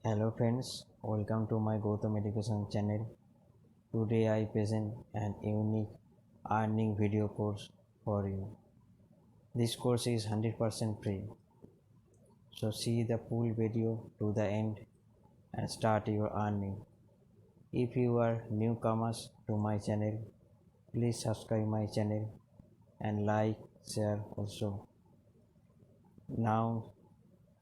Hello friends, welcome to my Gautam Education channel. Today I present an unique earning video course for you. This course is 100% free. So see the full video to the end and start your earning. If you are newcomers to my channel, please subscribe my channel and like, share also. Now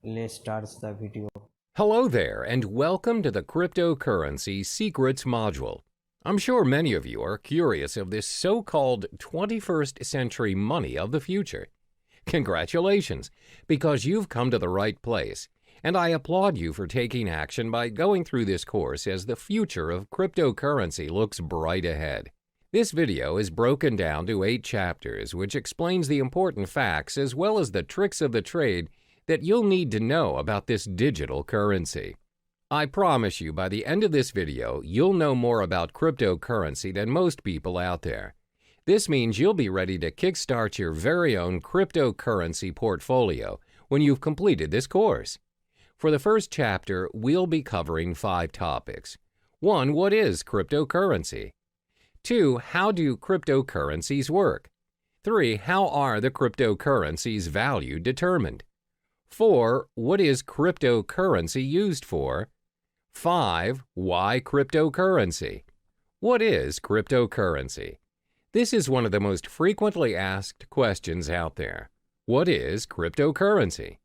let's start the video. Hello there, and welcome to the Cryptocurrency Secrets module. I'm sure many of you are curious of this so-called 21st century money of the future. Congratulations, because you've come to the right place, and I applaud you for taking action by going through this course as the future of cryptocurrency looks bright ahead. This video is broken down to 8 chapters, which explains the important facts as well as the tricks of the trade that you'll need to know about this digital currency. I promise you by the end of this video, you'll know more about cryptocurrency than most people out there. This means you'll be ready to kickstart your very own cryptocurrency portfolio when you've completed this course. For the first chapter, we'll be covering 5 topics. 1. What is cryptocurrency? 2. How do cryptocurrencies work? 3. How are the cryptocurrency's value determined? 4. What is cryptocurrency used for? 5. Why cryptocurrency? What is cryptocurrency? This is one of the most frequently asked questions out there. What is cryptocurrency?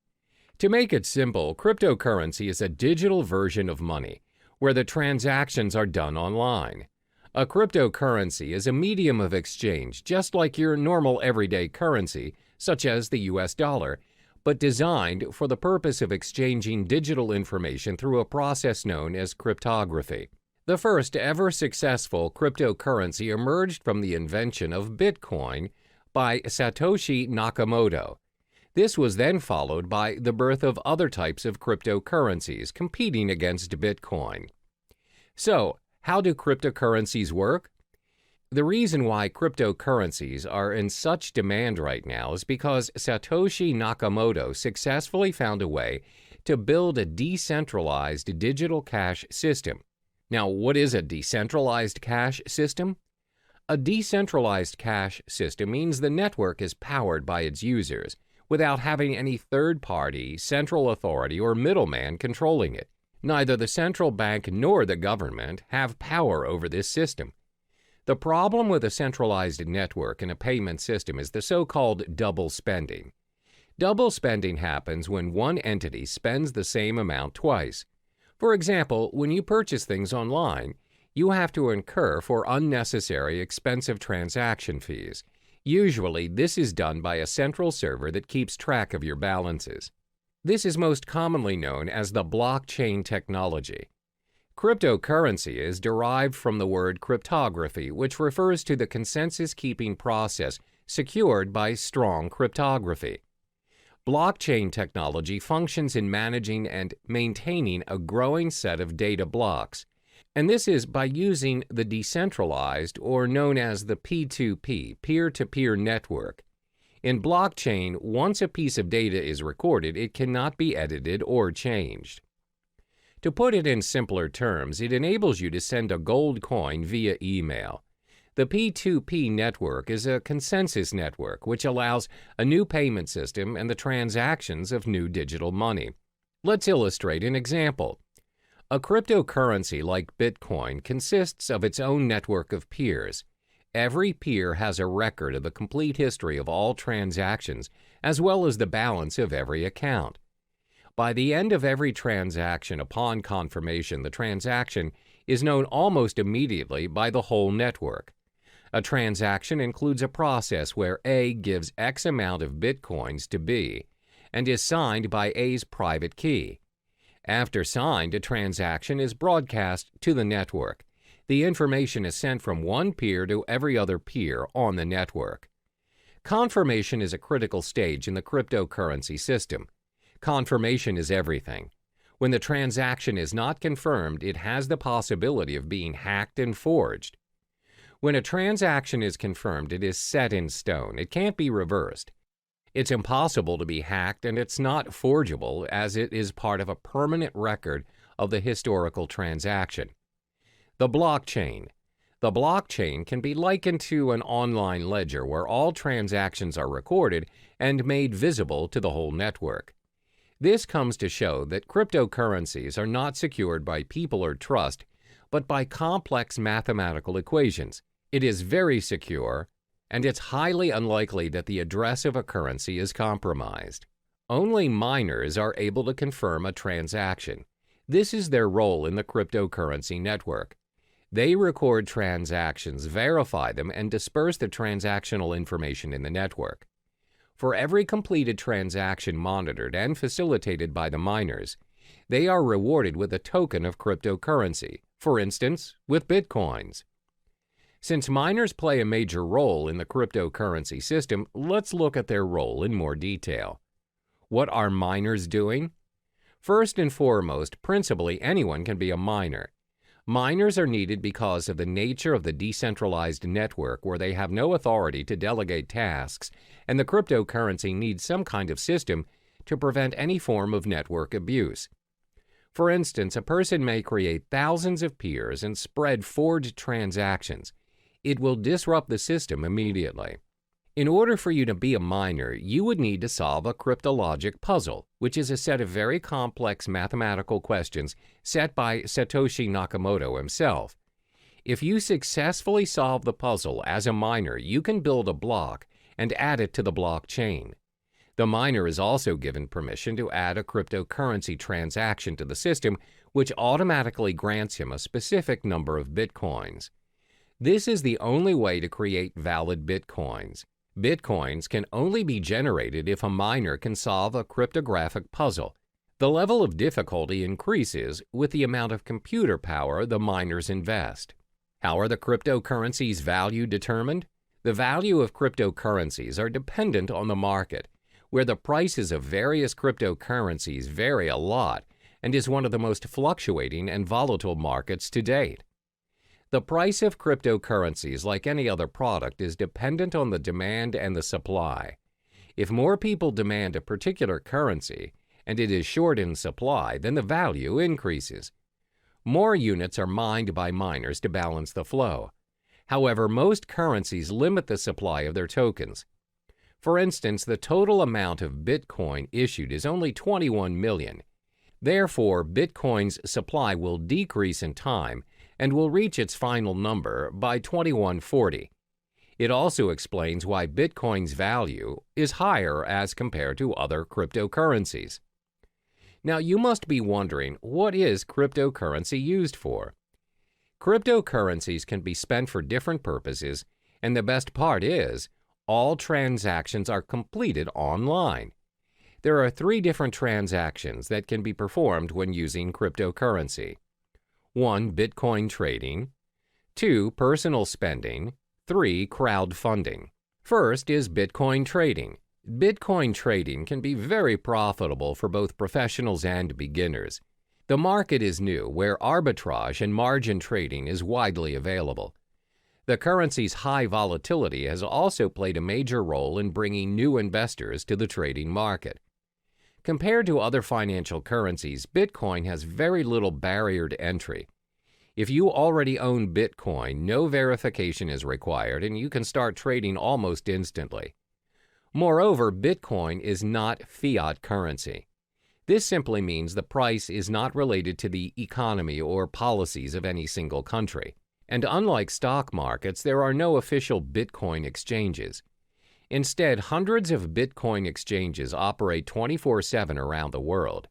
To make it simple, cryptocurrency is a digital version of money where the transactions are done online. A cryptocurrency is a medium of exchange just like your normal everyday currency, such as the US dollar, but designed for the purpose of exchanging digital information through a process known as cryptography. The first ever successful cryptocurrency emerged from the invention of Bitcoin by Satoshi Nakamoto. This was then followed by the birth of other types of cryptocurrencies competing against Bitcoin. So, how do cryptocurrencies work? The reason why cryptocurrencies are in such demand right now is because Satoshi Nakamoto successfully found a way to build a decentralized digital cash system. Now, what is a decentralized cash system? A decentralized cash system means the network is powered by its users without having any third-party, central authority, or middleman controlling it. Neither the central bank nor the government have power over this system. The problem with a centralized network in a payment system is the so-called double spending. Double spending happens when one entity spends the same amount twice. For example, when you purchase things online, you have to incur for unnecessary expensive transaction fees. Usually, this is done by a central server that keeps track of your balances. This is most commonly known as the blockchain technology. Cryptocurrency is derived from the word cryptography, which refers to the consensus-keeping process secured by strong cryptography. Blockchain technology functions in managing and maintaining a growing set of data blocks, and this is by using the decentralized, or known as the P2P, peer-to-peer network. In blockchain, once a piece of data is recorded, it cannot be edited or changed. To put it in simpler terms, it enables you to send a gold coin via email. The P2P network is a consensus network which allows a new payment system and the transactions of new digital money. Let's illustrate an example. A cryptocurrency like Bitcoin consists of its own network of peers. Every peer has a record of the complete history of all transactions as well as the balance of every account. By the end of every transaction upon confirmation, the transaction is known almost immediately by the whole network. A transaction includes a process where A gives X amount of Bitcoins to B and is signed by A's private key. After signed, a transaction is broadcast to the network. The information is sent from one peer to every other peer on the network. Confirmation is a critical stage in the cryptocurrency system. Confirmation is everything. When the transaction is not confirmed, it has the possibility of being hacked and forged. When a transaction is confirmed, it is set in stone. It can't be reversed. It's impossible to be hacked, and it's not forgeable as it is part of a permanent record of the historical transaction. The blockchain. The blockchain can be likened to an online ledger where all transactions are recorded and made visible to the whole network. This comes to show that cryptocurrencies are not secured by people or trust, but by complex mathematical equations. It is very secure, and it's highly unlikely that the address of a currency is compromised. Only miners are able to confirm a transaction. This is their role in the cryptocurrency network. They record transactions, verify them, and disperse the transactional information in the network. For every completed transaction monitored and facilitated by the miners, they are rewarded with a token of cryptocurrency, for instance, with bitcoins. Since miners play a major role in the cryptocurrency system, let's look at their role in more detail. What are miners doing? First and foremost, principally anyone can be a miner. Miners are needed because of the nature of the decentralized network where they have no authority to delegate tasks, and the cryptocurrency needs some kind of system to prevent any form of network abuse. For instance, a person may create thousands of peers and spread forged transactions. It will disrupt the system immediately. In order for you to be a miner, you would need to solve a cryptologic puzzle, which is a set of very complex mathematical questions set by Satoshi Nakamoto himself. If you successfully solve the puzzle as a miner, you can build a block and add it to the blockchain. The miner is also given permission to add a cryptocurrency transaction to the system, which automatically grants him a specific number of bitcoins. This is the only way to create valid bitcoins. Bitcoins can only be generated if a miner can solve a cryptographic puzzle. The level of difficulty increases with the amount of computer power the miners invest. How are the cryptocurrencies' value determined? The value of cryptocurrencies are dependent on the market, where the prices of various cryptocurrencies vary a lot and is one of the most fluctuating and volatile markets to date. The price of cryptocurrencies, like any other product, is dependent on the demand and the supply. If more people demand a particular currency and it is short in supply, then the value increases. More units are mined by miners to balance the flow. However, most currencies limit the supply of their tokens. For instance, the total amount of Bitcoin issued is only 21 million. Therefore, Bitcoin's supply will decrease in time and will reach its final number by 2140. It also explains why Bitcoin's value is higher as compared to other cryptocurrencies. Now, you must be wondering, what is cryptocurrency used for? Cryptocurrencies can be spent for different purposes, and the best part is, all transactions are completed online. There are 3 different transactions that can be performed when using cryptocurrency. 1. Bitcoin trading. 2. Personal spending. 3. Crowdfunding. First is Bitcoin trading. Bitcoin trading can be very profitable for both professionals and beginners. The market is new, where arbitrage and margin trading is widely available. The currency's high volatility has also played a major role in bringing new investors to the trading market. Compared to other financial currencies, Bitcoin has very little barrier to entry. If you already own Bitcoin, no verification is required and you can start trading almost instantly. Moreover, Bitcoin is not fiat currency. This simply means the price is not related to the economy or policies of any single country. And unlike stock markets, there are no official Bitcoin exchanges. Instead, hundreds of Bitcoin exchanges operate 24/7 around the world.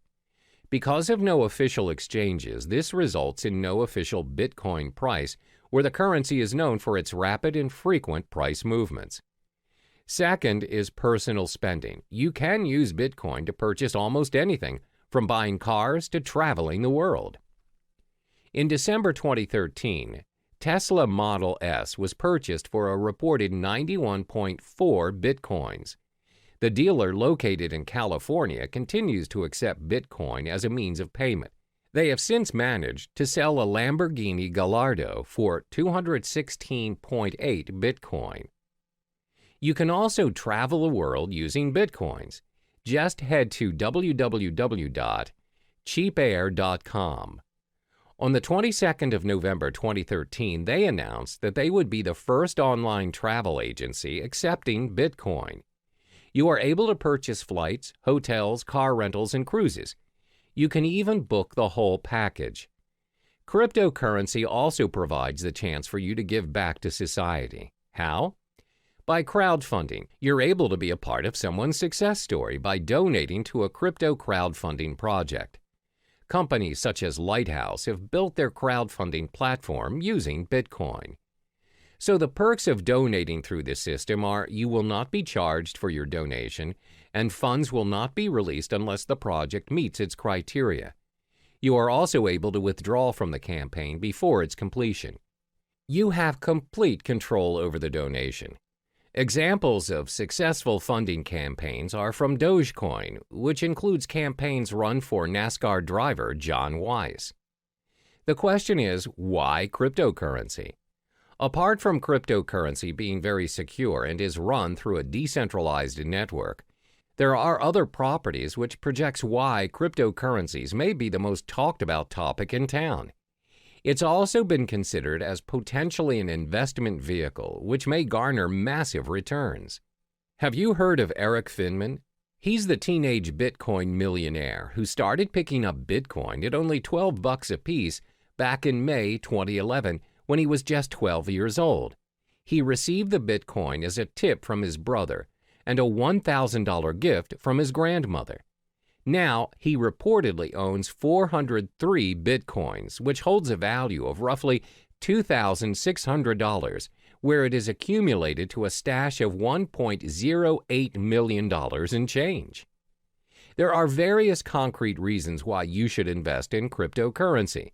Because of no official exchanges, this results in no official Bitcoin price, where the currency is known for its rapid and frequent price movements. Second is personal spending. You can use Bitcoin to purchase almost anything, from buying cars to traveling the world. In December 2013, Tesla Model S was purchased for a reported 91.4 bitcoins. The dealer, located in California, continues to accept Bitcoin as a means of payment. They have since managed to sell a Lamborghini Gallardo for 216.8 Bitcoin. You can also travel the world using Bitcoins. Just head to www.cheapair.com. On the 22nd of November 2013, they announced that they would be the first online travel agency accepting Bitcoin. You are able to purchase flights, hotels, car rentals, and cruises. You can even book the whole package. Cryptocurrency also provides the chance for you to give back to society. How? By crowdfunding. You're able to be a part of someone's success story by donating to a crypto crowdfunding project. Companies such as Lighthouse have built their crowdfunding platform using Bitcoin. So the perks of donating through this system are you will not be charged for your donation, and funds will not be released unless the project meets its criteria. You are also able to withdraw from the campaign before its completion. You have complete control over the donation. Examples of successful funding campaigns are from Dogecoin, which includes campaigns run for NASCAR driver John Weiss. The question is, why cryptocurrency? Apart from cryptocurrency being very secure and is run through a decentralized network, there are other properties which projects why cryptocurrencies may be the most talked about topic in town. It's also been considered as potentially an investment vehicle which may garner massive returns. Have you heard of Eric Finman? He's the teenage Bitcoin millionaire who started picking up Bitcoin at only $12 a piece back in May 2011 when he was just 12 years old. He received the Bitcoin as a tip from his brother and a $1,000 gift from his grandmother. Now, he reportedly owns 403 Bitcoins, which holds a value of roughly $2,600, where it is accumulated to a stash of $1.08 million in change. There are various concrete reasons why you should invest in cryptocurrency.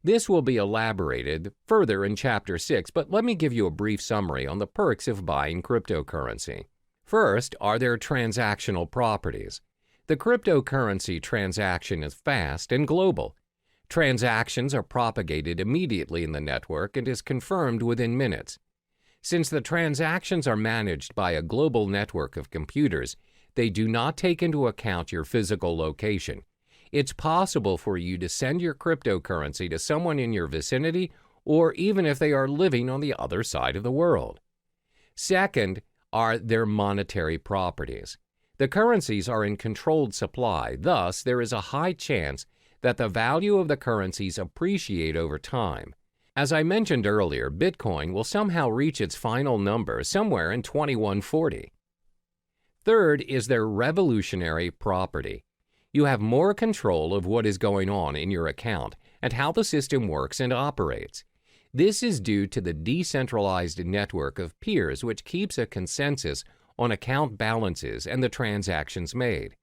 This will be elaborated further in Chapter 6, but let me give you a brief summary on the perks of buying cryptocurrency. First are their transactional properties. The cryptocurrency transaction is fast and global. Transactions are propagated immediately in the network and is confirmed within minutes. Since the transactions are managed by a global network of computers, they do not take into account your physical location. It's possible for you to send your cryptocurrency to someone in your vicinity or even if they are living on the other side of the world. Second are their monetary properties. The currencies are in controlled supply, thus there is a high chance that the value of the currencies appreciate over time. As I mentioned earlier, Bitcoin will somehow reach its final number somewhere in 2140. Third is their revolutionary property. You have more control of what is going on in your account and how the system works and operates. This is due to the decentralized network of peers which keeps a consensus on account balances and the transactions made.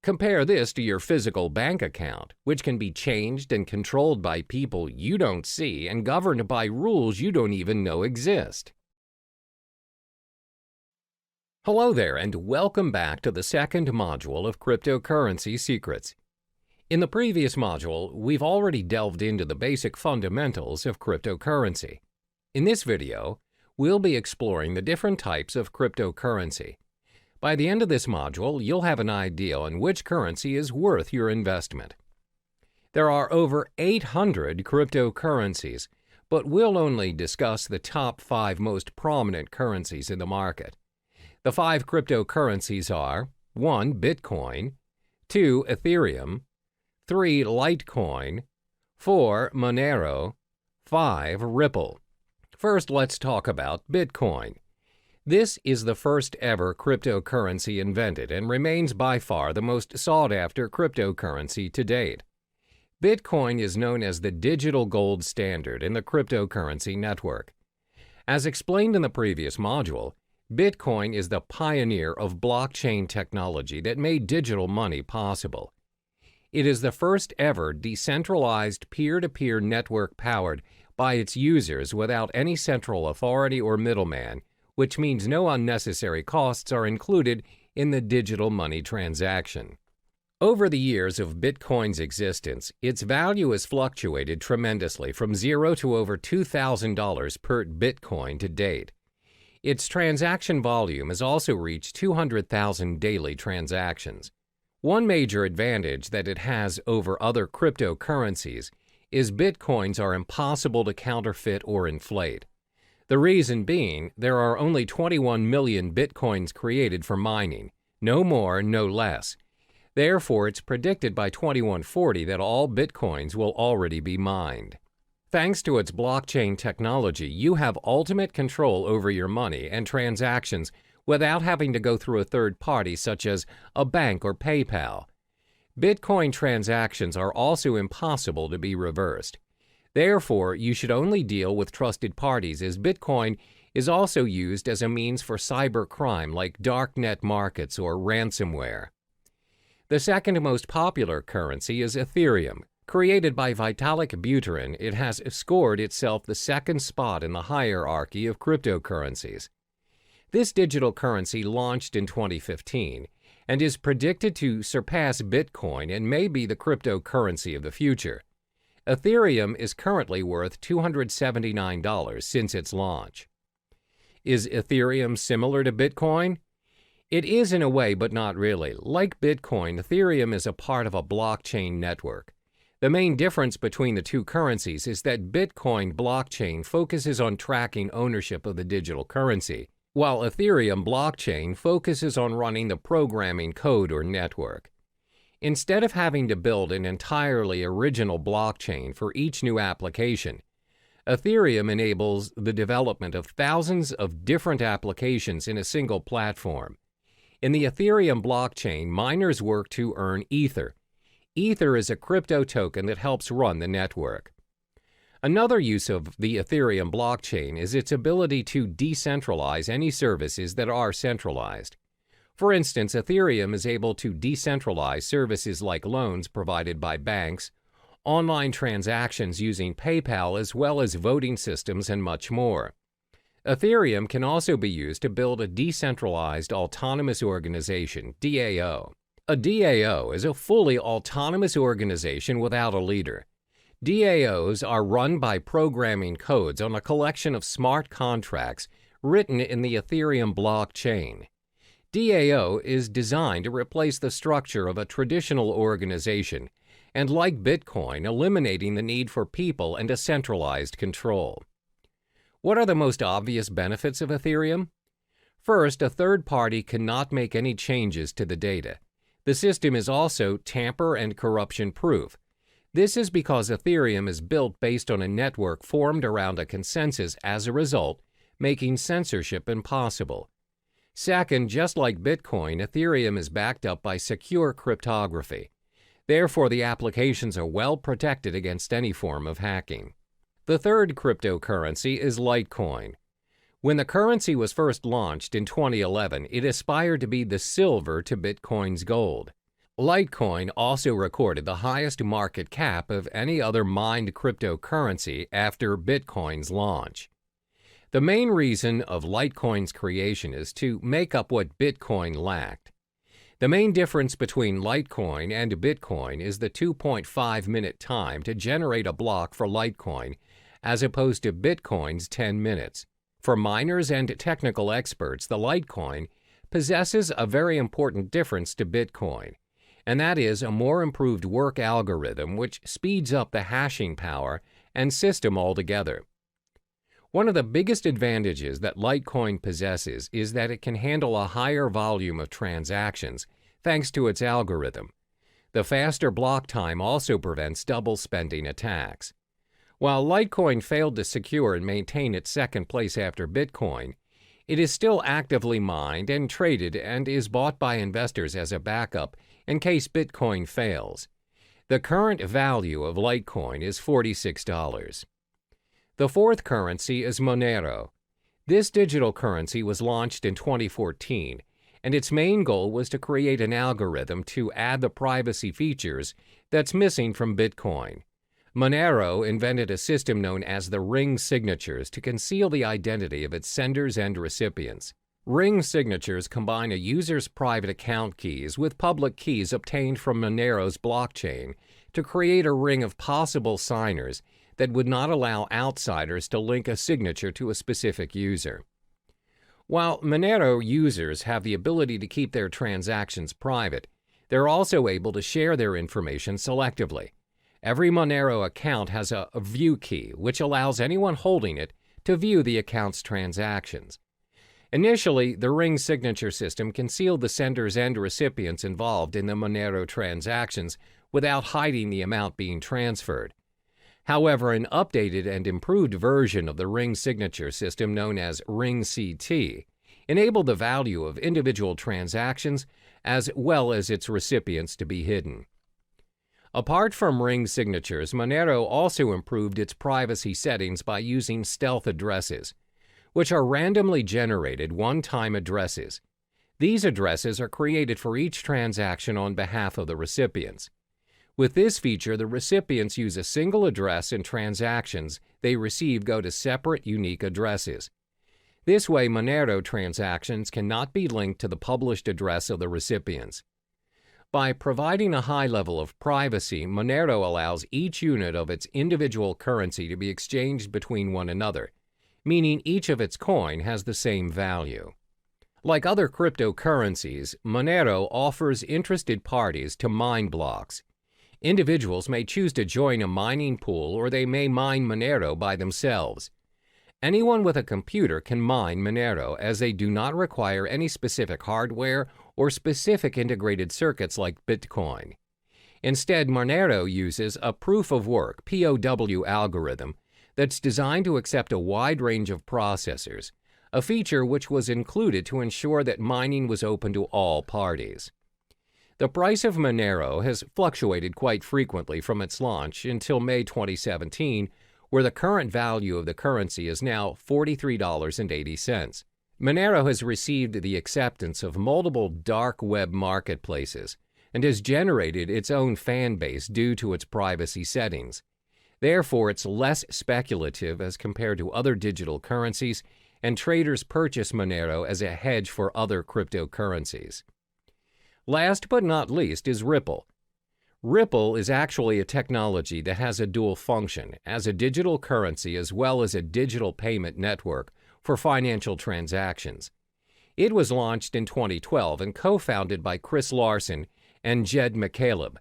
Compare this to your physical bank account, which can be changed and controlled by people you don't see and governed by rules you don't even know exist. Hello there, and welcome back to the second module of Cryptocurrency Secrets. In the previous module, we've already delved into the basic fundamentals of cryptocurrency. In this video, we'll be exploring the different types of cryptocurrency. By the end of this module, you'll have an idea on which currency is worth your investment. There are over 800 cryptocurrencies, but we'll only discuss the top 5 most prominent currencies in the market. The 5 cryptocurrencies are 1. Bitcoin, 2. Ethereum, 3. Litecoin, 4. Monero, 5. Ripple. First, let's talk about Bitcoin. This is the first ever cryptocurrency invented and remains by far the most sought-after cryptocurrency to date. Bitcoin is known as the digital gold standard in the cryptocurrency network. As explained in the previous module, Bitcoin is the pioneer of blockchain technology that made digital money possible. It is the first ever decentralized peer-to-peer network powered by its users without any central authority or middleman, which means no unnecessary costs are included in the digital money transaction. Over the years of Bitcoin's existence, its value has fluctuated tremendously from $0 to over $2,000 per Bitcoin to date. Its transaction volume has also reached 200,000 daily transactions. One major advantage that it has over other cryptocurrencies is Bitcoins are impossible to counterfeit or inflate. The reason being, there are only 21 million Bitcoins created for mining, no more, no less. Therefore, it's predicted by 2140 that all Bitcoins will already be mined. Thanks to its blockchain technology, you have ultimate control over your money and transactions without having to go through a third party such as a bank or PayPal. Bitcoin transactions are also impossible to be reversed. Therefore, you should only deal with trusted parties, as Bitcoin is also used as a means for cybercrime like darknet markets or ransomware. The second most popular currency is Ethereum. Created by Vitalik Buterin, it has scored itself the second spot in the hierarchy of cryptocurrencies. This digital currency launched in 2015 and is predicted to surpass Bitcoin and may be the cryptocurrency of the future. Ethereum is currently worth $279 since its launch. Is Ethereum similar to Bitcoin? It is in a way, but not really. Like Bitcoin, Ethereum is a part of a blockchain network. The main difference between the two currencies is that Bitcoin blockchain focuses on tracking ownership of the digital currency, while Ethereum blockchain focuses on running the programming code or network. Instead of having to build an entirely original blockchain for each new application, Ethereum enables the development of thousands of different applications in a single platform. In the Ethereum blockchain, miners work to earn Ether. Ether is a crypto token that helps run the network. Another use of the Ethereum blockchain is its ability to decentralize any services that are centralized. For instance, Ethereum is able to decentralize services like loans provided by banks, online transactions using PayPal, as well as voting systems and much more. Ethereum can also be used to build a decentralized autonomous organization, DAO. A DAO is a fully autonomous organization without a leader. DAOs are run by programming codes on a collection of smart contracts written in the Ethereum blockchain. DAO is designed to replace the structure of a traditional organization and, like Bitcoin, eliminating the need for people and a centralized control. What are the most obvious benefits of Ethereum? First, a third party cannot make any changes to the data. The system is also tamper and corruption proof. This is because Ethereum is built based on a network formed around a consensus as a result, making censorship impossible. Second, just like Bitcoin, Ethereum is backed up by secure cryptography. Therefore, the applications are well protected against any form of hacking. The third cryptocurrency is Litecoin. When the currency was first launched in 2011, it aspired to be the silver to Bitcoin's gold. Litecoin also recorded the highest market cap of any other mined cryptocurrency after Bitcoin's launch. The main reason of Litecoin's creation is to make up what Bitcoin lacked. The main difference between Litecoin and Bitcoin is the 2.5-minute time to generate a block for Litecoin, as opposed to Bitcoin's 10 minutes. For miners and technical experts, the Litecoin possesses a very important difference to Bitcoin, and that is a more improved work algorithm which speeds up the hashing power and system altogether. One of the biggest advantages that Litecoin possesses is that it can handle a higher volume of transactions thanks to its algorithm. The faster block time also prevents double-spending attacks. While Litecoin failed to secure and maintain its second place after Bitcoin, it is still actively mined and traded and is bought by investors as a backup in case Bitcoin fails. The current value of Litecoin is $46. The fourth currency is Monero. This digital currency was launched in 2014, and its main goal was to create an algorithm to add the privacy features that's missing from Bitcoin. Monero invented a system known as the ring signatures to conceal the identity of its senders and recipients. Ring signatures combine a user's private account keys with public keys obtained from Monero's blockchain to create a ring of possible signers that would not allow outsiders to link a signature to a specific user. While Monero users have the ability to keep their transactions private, they're also able to share their information selectively. Every Monero account has a view key, which allows anyone holding it to view the account's transactions. Initially, the Ring signature system concealed the senders and recipients involved in the Monero transactions without hiding the amount being transferred. However, an updated and improved version of the Ring signature system, known as Ring CT, enabled the value of individual transactions as well as its recipients to be hidden. Apart from Ring signatures, Monero also improved its privacy settings by using stealth addresses, which are randomly generated one-time addresses. These addresses are created for each transaction on behalf of the recipients. With this feature, the recipients use a single address and transactions they receive go to separate, unique addresses. This way, Monero transactions cannot be linked to the published address of the recipients. By providing a high level of privacy, Monero allows each unit of its individual currency to be exchanged between one another, meaning each of its coin has the same value. Like other cryptocurrencies, Monero offers interested parties to mine blocks. Individuals may choose to join a mining pool, or they may mine Monero by themselves. Anyone with a computer can mine Monero, as they do not require any specific hardware or specific integrated circuits like Bitcoin. Instead, Monero uses a proof-of-work (POW) algorithm that's designed to accept a wide range of processors, a feature which was included to ensure that mining was open to all parties. The price of Monero has fluctuated quite frequently from its launch until May 2017, where the current value of the currency is now $43.80. Monero has received the acceptance of multiple dark web marketplaces and has generated its own fan base due to its privacy settings. Therefore, it's less speculative as compared to other digital currencies, and traders purchase Monero as a hedge for other cryptocurrencies. Last but not least is Ripple. Ripple is actually a technology that has a dual function as a digital currency as well as a digital payment network for financial transactions. It was launched in 2012 and co-founded by Chris Larsen and Jed McCaleb.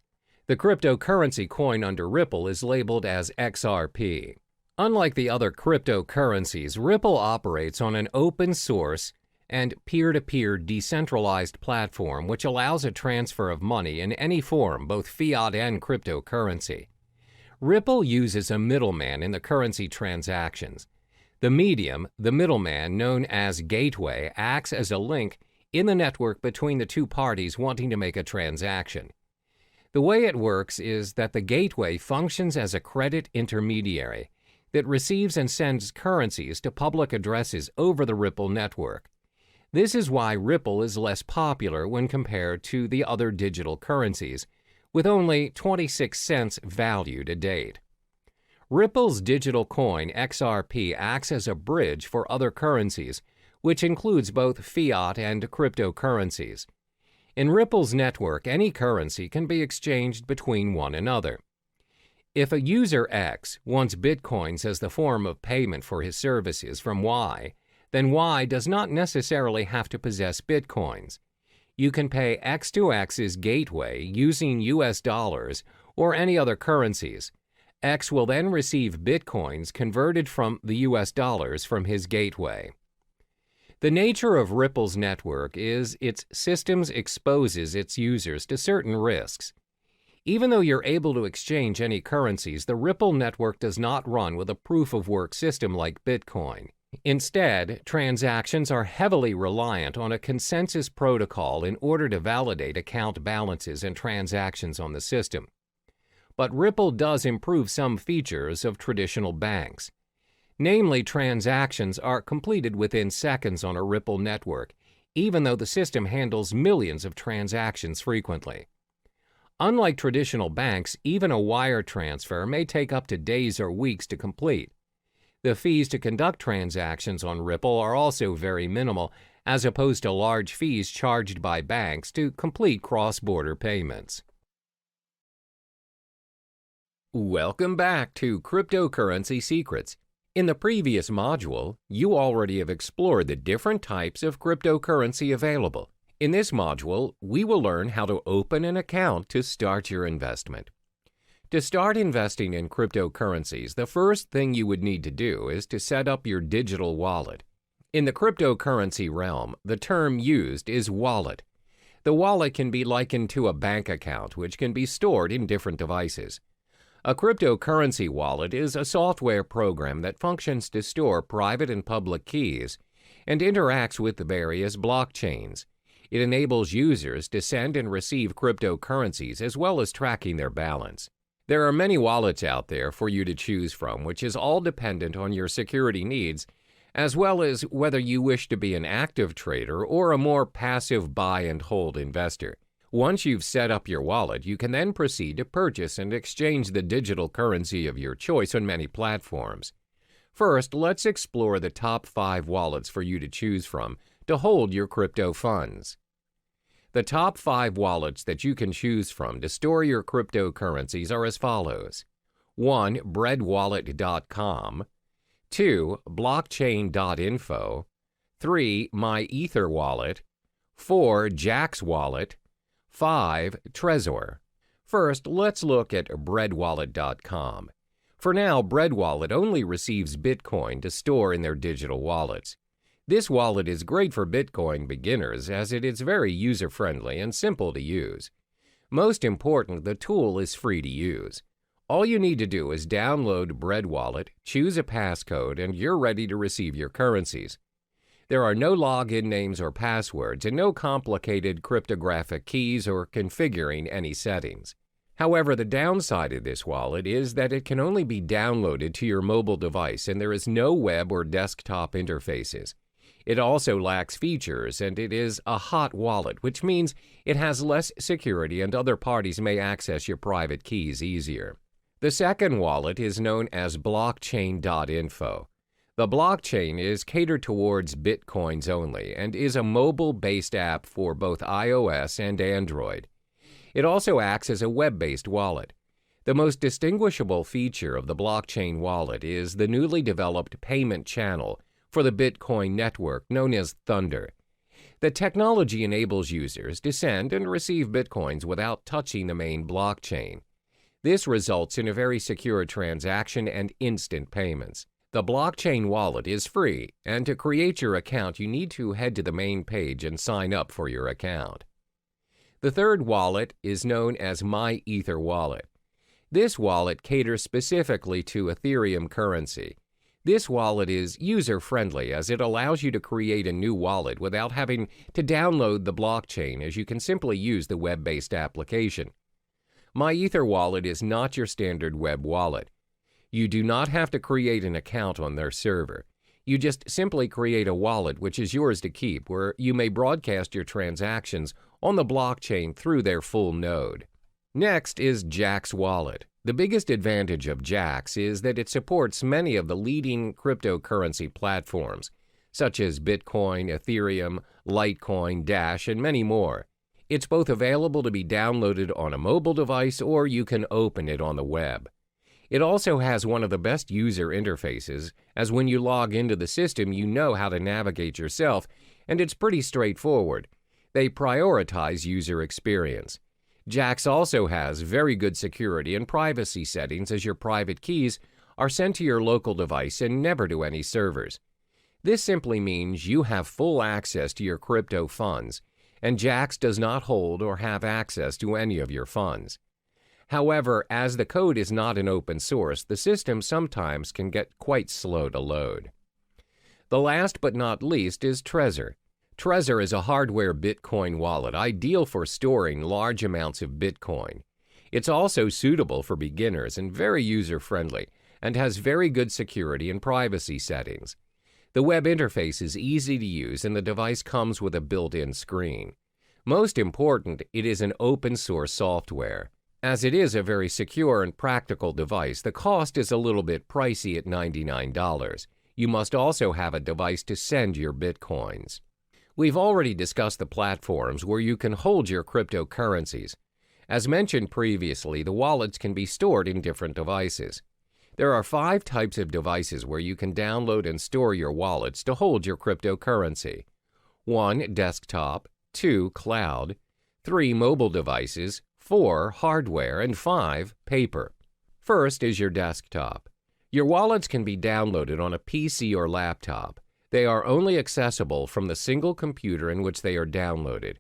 The cryptocurrency coin under Ripple is labeled as XRP. Unlike the other cryptocurrencies, Ripple operates on an open source and peer-to-peer decentralized platform which allows a transfer of money in any form, both fiat and cryptocurrency. Ripple uses a middleman in the currency transactions. The medium, the middleman known as gateway, acts as a link in the network between the two parties wanting to make a transaction. The way it works is that the gateway functions as a credit intermediary that receives and sends currencies to public addresses over the Ripple network. This is why Ripple is less popular when compared to the other digital currencies, with only 26 cents value to date. Ripple's digital coin XRP acts as a bridge for other currencies, which includes both fiat and cryptocurrencies. In Ripple's network, any currency can be exchanged between one another. If a user X wants bitcoins as the form of payment for his services from Y, then Y does not necessarily have to possess bitcoins. You can pay X to X's gateway using US dollars or any other currencies. X will then receive bitcoins converted from the US dollars from his gateway. The nature of Ripple's network is its systems exposes its users to certain risks. Even though you're able to exchange any currencies, the Ripple network does not run with a proof-of-work system like Bitcoin. Instead, transactions are heavily reliant on a consensus protocol in order to validate account balances and transactions on the system. But Ripple does improve some features of traditional banks. Namely, transactions are completed within seconds on a Ripple network, even though the system handles millions of transactions frequently. Unlike traditional banks, even a wire transfer may take up to days or weeks to complete. The fees to conduct transactions on Ripple are also very minimal, as opposed to large fees charged by banks to complete cross-border payments. Welcome back to Cryptocurrency Secrets. In the previous module, you already have explored the different types of cryptocurrency available. In this module, we will learn how to open an account to start your investment. To start investing in cryptocurrencies, the first thing you would need to do is to set up your digital wallet. In the cryptocurrency realm, the term used is wallet. The wallet can be likened to a bank account, which can be stored in different devices. A cryptocurrency wallet is a software program that functions to store private and public keys and interacts with the various blockchains. It enables users to send and receive cryptocurrencies as well as tracking their balance. There are many wallets out there for you to choose from, which is all dependent on your security needs, as well as whether you wish to be an active trader or a more passive buy and hold investor. Once you've set up your wallet, you can then proceed to purchase and exchange the digital currency of your choice on many platforms. First, let's explore the top 5 wallets for you to choose from to hold your crypto funds. The top 5 wallets that you can choose from to store your cryptocurrencies are as follows. 1. Breadwallet.com. 2. Blockchain.info. 3. MyEtherWallet. 4. Jaxx Wallet. 5. Trezor. First, let's look at breadwallet.com. For now, BreadWallet only receives Bitcoin to store in their digital wallets. This wallet is great for Bitcoin beginners as it is very user-friendly and simple to use. Most important, the tool is free to use. All you need to do is download BreadWallet, choose a passcode, and you're ready to receive your currencies. There are no login names or passwords and no complicated cryptographic keys or configuring any settings. However, the downside of this wallet is that it can only be downloaded to your mobile device and there is no web or desktop interfaces. It also lacks features and it is a hot wallet, which means it has less security and other parties may access your private keys easier. The second wallet is known as blockchain.info. The blockchain is catered towards Bitcoins only and is a mobile-based app for both iOS and Android. It also acts as a web-based wallet. The most distinguishable feature of the blockchain wallet is the newly developed payment channel for the Bitcoin network known as Thunder. The technology enables users to send and receive Bitcoins without touching the main blockchain. This results in a very secure transaction and instant payments. The blockchain wallet is free, and to create your account, you need to head to the main page and sign up for your account. The third wallet is known as MyEtherWallet. This wallet caters specifically to Ethereum currency. This wallet is user-friendly as it allows you to create a new wallet without having to download the blockchain, as you can simply use the web-based application. MyEtherWallet is not your standard web wallet. You do not have to create an account on their server. You just simply create a wallet which is yours to keep, where you may broadcast your transactions on the blockchain through their full node. Next is Jaxx Wallet. The biggest advantage of Jaxx is that it supports many of the leading cryptocurrency platforms, such as Bitcoin, Ethereum, Litecoin, Dash, and many more. It's both available to be downloaded on a mobile device or you can open it on the web. It also has one of the best user interfaces, as when you log into the system, you know how to navigate yourself, and it's pretty straightforward. They prioritize user experience. Jaxx also has very good security and privacy settings, as your private keys are sent to your local device and never to any servers. This simply means you have full access to your crypto funds, and Jaxx does not hold or have access to any of your funds. However, as the code is not an open source, the system sometimes can get quite slow to load. The last but not least is Trezor. Trezor is a hardware Bitcoin wallet ideal for storing large amounts of Bitcoin. It's also suitable for beginners and very user-friendly, and has very good security and privacy settings. The web interface is easy to use and the device comes with a built-in screen. Most important, it is an open-source software. As it is a very secure and practical device, the cost is a little bit pricey at $99. You must also have a device to send your Bitcoins. We've already discussed the platforms where you can hold your cryptocurrencies. As mentioned previously, the wallets can be stored in different devices. There are 5 types of devices where you can download and store your wallets to hold your cryptocurrency. 1. Desktop. 2. Cloud. 3. Mobile devices. 4. Hardware. And 5. Paper. First is your desktop. Your wallets can be downloaded on a PC or laptop. They are only accessible from the single computer in which they are downloaded.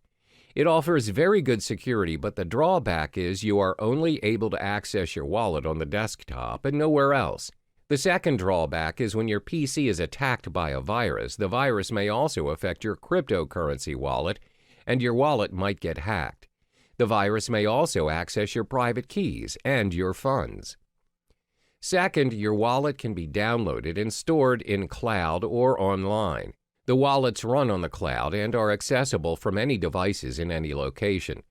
It offers very good security, but the drawback is you are only able to access your wallet on the desktop and nowhere else. The second drawback is when your PC is attacked by a virus, the virus may also affect your cryptocurrency wallet, and your wallet might get hacked. The virus may also access your private keys and your funds. Second, your wallet can be downloaded and stored in cloud or online. The wallets run on the cloud and are accessible from any devices in any location.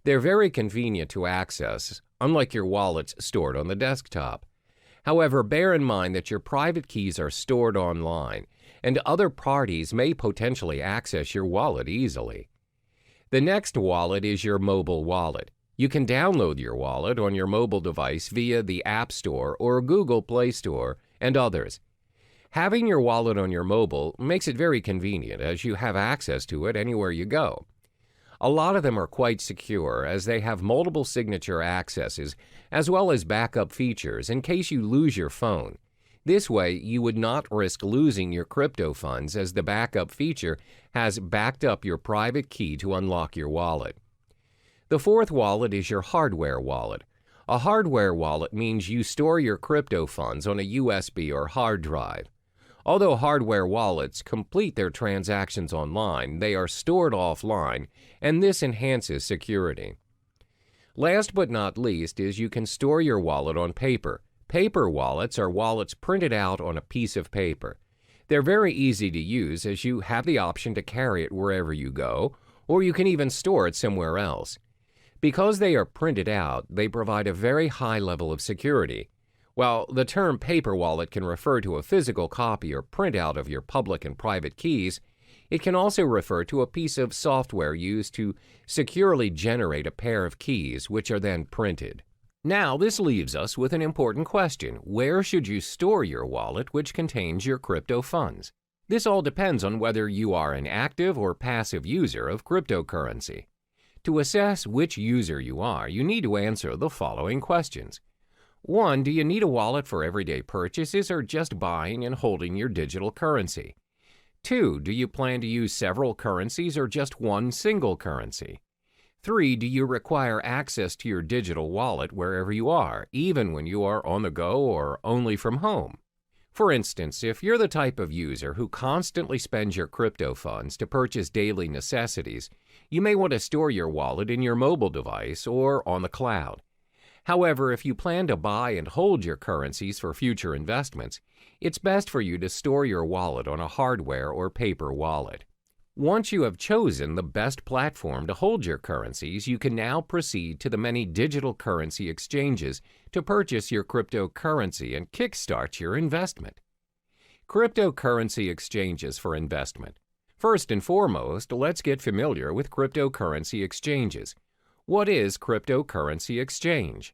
They're very convenient to access, unlike your wallets stored on the desktop. However, bear in mind that your private keys are stored online, and other parties may potentially access your wallet easily. The next wallet is your mobile wallet. You can download your wallet on your mobile device via the App Store or Google Play Store and others. Having your wallet on your mobile makes it very convenient as you have access to it anywhere you go. A lot of them are quite secure as they have multiple signature accesses as well as backup features in case you lose your phone. This way, you would not risk losing your crypto funds as the backup feature has backed up your private key to unlock your wallet. The fourth wallet is your hardware wallet. A hardware wallet means you store your crypto funds on a USB or hard drive. Although hardware wallets complete their transactions online, they are stored offline, and this enhances security. Last but not least is you can store your wallet on paper. Paper wallets are wallets printed out on a piece of paper. They're very easy to use as you have the option to carry it wherever you go, or you can even store it somewhere else. Because they are printed out, they provide a very high level of security. While the term paper wallet can refer to a physical copy or printout of your public and private keys, it can also refer to a piece of software used to securely generate a pair of keys, which are then printed. Now, this leaves us with an important question. Where should you store your wallet which contains your crypto funds? This all depends on whether you are an active or passive user of cryptocurrency. To assess which user you are, you need to answer the following questions. 1. Do you need a wallet for everyday purchases or just buying and holding your digital currency? 2. Do you plan to use several currencies or just one single currency? 3. Do you require access to your digital wallet wherever you are, even when you are on the go or only from home? For instance, if you're the type of user who constantly spends your crypto funds to purchase daily necessities, you may want to store your wallet in your mobile device or on the cloud. However, if you plan to buy and hold your currencies for future investments, it's best for you to store your wallet on a hardware or paper wallet. Once you have chosen the best platform to hold your currencies, you can now proceed to the many digital currency exchanges to purchase your cryptocurrency and kickstart your investment. Cryptocurrency exchanges for investment. First and foremost, let's get familiar with cryptocurrency exchanges. What is cryptocurrency exchange?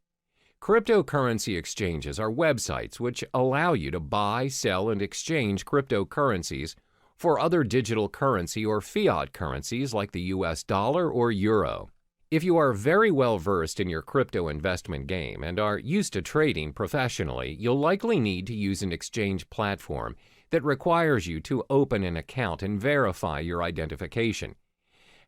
Cryptocurrency exchanges are websites which allow you to buy, sell, and exchange cryptocurrencies for other digital currency or fiat currencies like the US dollar or euro. If you are very well versed in your crypto investment game and are used to trading professionally, you'll likely need to use an exchange platform that requires you to open an account and verify your identification.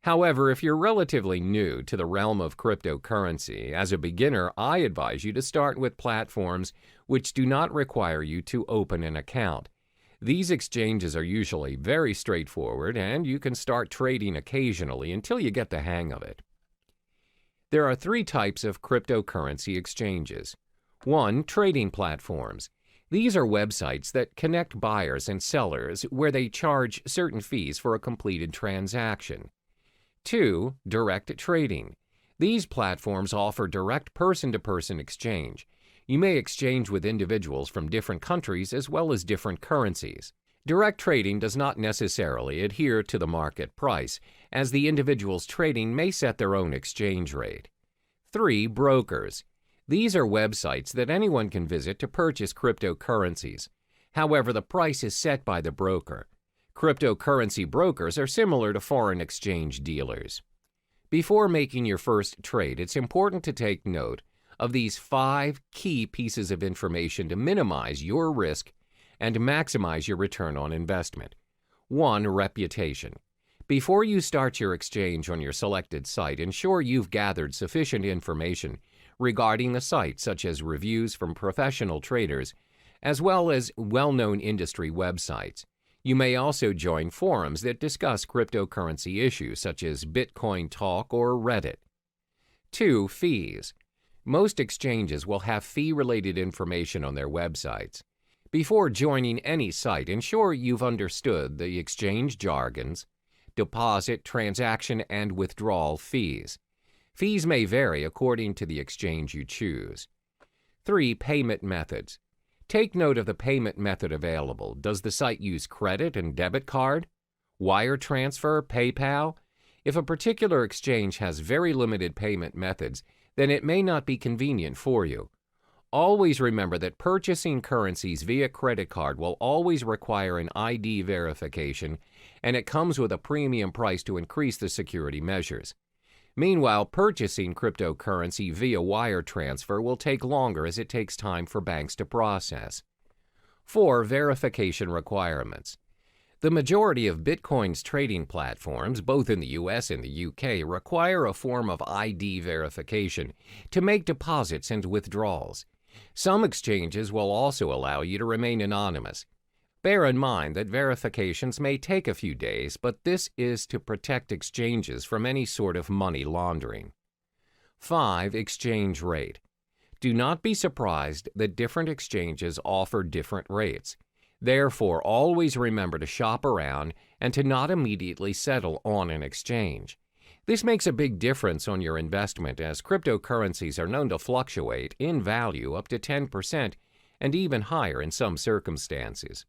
However, if you're relatively new to the realm of cryptocurrency, as a beginner, I advise you to start with platforms which do not require you to open an account. These exchanges are usually very straightforward, and you can start trading occasionally until you get the hang of it. There are 3 types of cryptocurrency exchanges. 1. Trading platforms. These are websites that connect buyers and sellers where they charge certain fees for a completed transaction. 2. Direct trading. These platforms offer direct person-to-person exchange. You may exchange with individuals from different countries as well as different currencies. Direct trading does not necessarily adhere to the market price, as the individuals trading may set their own exchange rate. 3. Brokers. These are websites that anyone can visit to purchase cryptocurrencies. However, the price is set by the broker. Cryptocurrency brokers are similar to foreign exchange dealers. Before making your first trade, it's important to take note of these 5 key pieces of information to minimize your risk and maximize your return on investment. 1. Reputation. Before you start your exchange on your selected site, ensure you've gathered sufficient information regarding the site, such as reviews from professional traders, as well as well-known industry websites. You may also join forums that discuss cryptocurrency issues, such as Bitcoin Talk or Reddit. 2. Fees. Most exchanges will have fee-related information on their websites. Before joining any site, ensure you've understood the exchange jargons, deposit, transaction, and withdrawal fees. Fees may vary according to the exchange you choose. 3. Payment methods. Take note of the payment method available. Does the site use credit and debit card, wire transfer, PayPal? If a particular exchange has very limited payment methods, then it may not be convenient for you. Always remember that purchasing currencies via credit card will always require an ID verification, and it comes with a premium price to increase the security measures. Meanwhile, purchasing cryptocurrency via wire transfer will take longer as it takes time for banks to process. 4. Verification requirements. The majority of Bitcoin's trading platforms, both in the US and the UK, require a form of ID verification to make deposits and withdrawals. Some exchanges will also allow you to remain anonymous. Bear in mind that verifications may take a few days, but this is to protect exchanges from any sort of money laundering. 5. Exchange rate. Do not be surprised that different exchanges offer different rates. Therefore, always remember to shop around and to not immediately settle on an exchange. This makes a big difference on your investment, as cryptocurrencies are known to fluctuate in value up to 10% and even higher in some circumstances.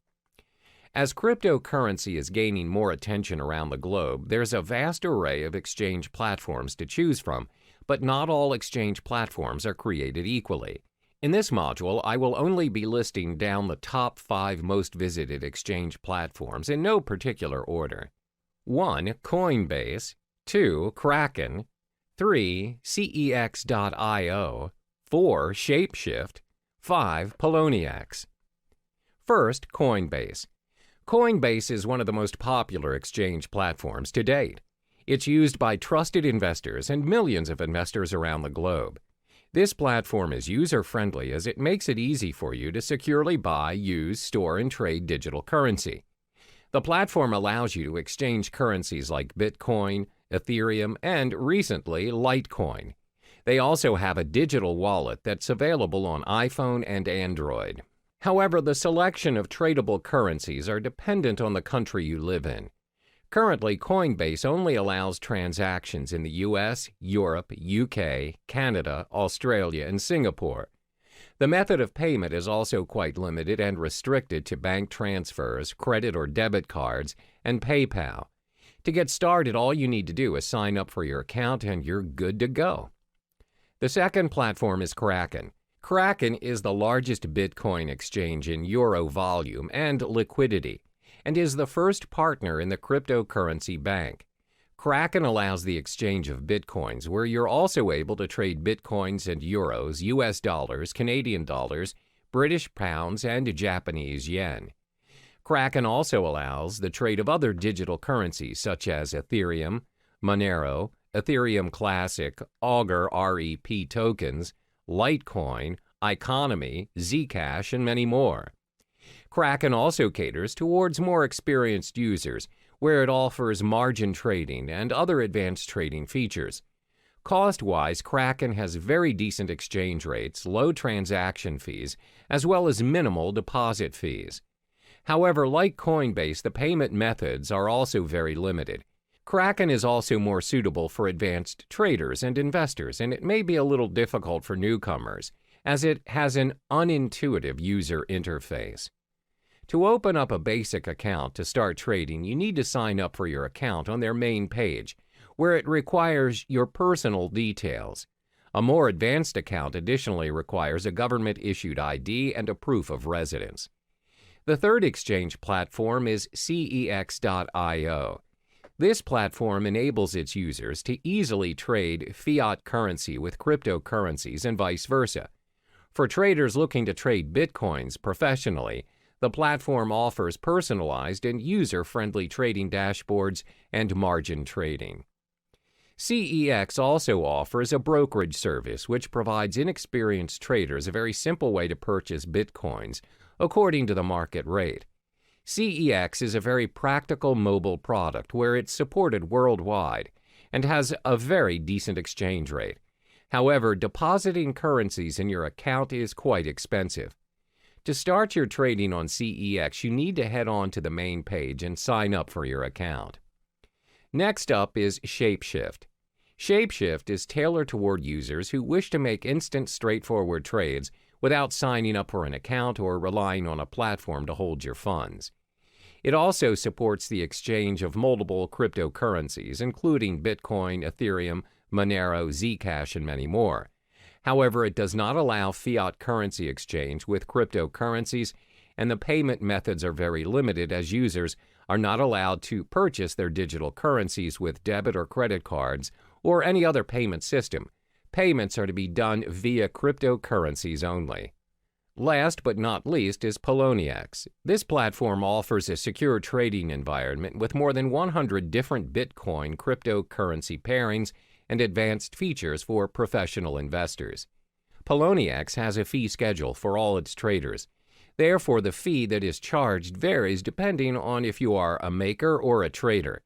As cryptocurrency is gaining more attention around the globe, there's a vast array of exchange platforms to choose from, but not all exchange platforms are created equally. In this module, I will only be listing down the top 5 most visited exchange platforms in no particular order. 1. Coinbase. 2. Kraken. 3. CEX.io. 4. Shapeshift. 5. Poloniex. First, Coinbase. Coinbase is one of the most popular exchange platforms to date. It's used by trusted investors and millions of investors around the globe. This platform is user-friendly as it makes it easy for you to securely buy, use, store, and trade digital currency. The platform allows you to exchange currencies like Bitcoin, Ethereum, and recently, Litecoin. They also have a digital wallet that's available on iPhone and Android. However, the selection of tradable currencies are dependent on the country you live in. Currently, Coinbase only allows transactions in the US, Europe, UK, Canada, Australia, and Singapore. The method of payment is also quite limited and restricted to bank transfers, credit or debit cards, and PayPal. To get started, all you need to do is sign up for your account and you're good to go. The second platform is Kraken. Kraken is the largest Bitcoin exchange in euro volume and liquidity, and is the first partner in the cryptocurrency bank. Kraken allows the exchange of bitcoins, where you're also able to trade bitcoins and euros, US dollars, Canadian dollars, British pounds, and Japanese yen. Kraken also allows the trade of other digital currencies such as Ethereum, Monero, Ethereum Classic, Augur REP tokens, Litecoin, Economy, Zcash, and many more. Kraken also caters towards more experienced users, where it offers margin trading and other advanced trading features. Cost-wise, Kraken has very decent exchange rates, low transaction fees, as well as minimal deposit fees. However, like Coinbase, the payment methods are also very limited. Kraken is also more suitable for advanced traders and investors, and it may be a little difficult for newcomers, as it has an unintuitive user interface. To open up a basic account to start trading, you need to sign up for your account on their main page, where it requires your personal details. A more advanced account additionally requires a government-issued ID and a proof of residence. The third exchange platform is CEX.io. This platform enables its users to easily trade fiat currency with cryptocurrencies and vice versa. For traders looking to trade bitcoins professionally, the platform offers personalized and user-friendly trading dashboards and margin trading. CEX also offers a brokerage service which provides inexperienced traders a very simple way to purchase bitcoins according to the market rate. CEX is a very practical mobile product where it's supported worldwide and has a very decent exchange rate. However, depositing currencies in your account is quite expensive. To start your trading on CEX, you need to head on to the main page and sign up for your account. Next up is Shapeshift. Shapeshift is tailored toward users who wish to make instant, straightforward trades without signing up for an account or relying on a platform to hold your funds. It also supports the exchange of multiple cryptocurrencies, including Bitcoin, Ethereum, Monero, Zcash, and many more. However, it does not allow fiat currency exchange with cryptocurrencies, and the payment methods are very limited as users are not allowed to purchase their digital currencies with debit or credit cards or any other payment system. Payments are to be done via cryptocurrencies only. Last but not least is Poloniex. This platform offers a secure trading environment with more than 100 different Bitcoin cryptocurrency pairings and advanced features for professional investors. Poloniex has a fee schedule for all its traders. Therefore, the fee that is charged varies depending on if you are a maker or a trader.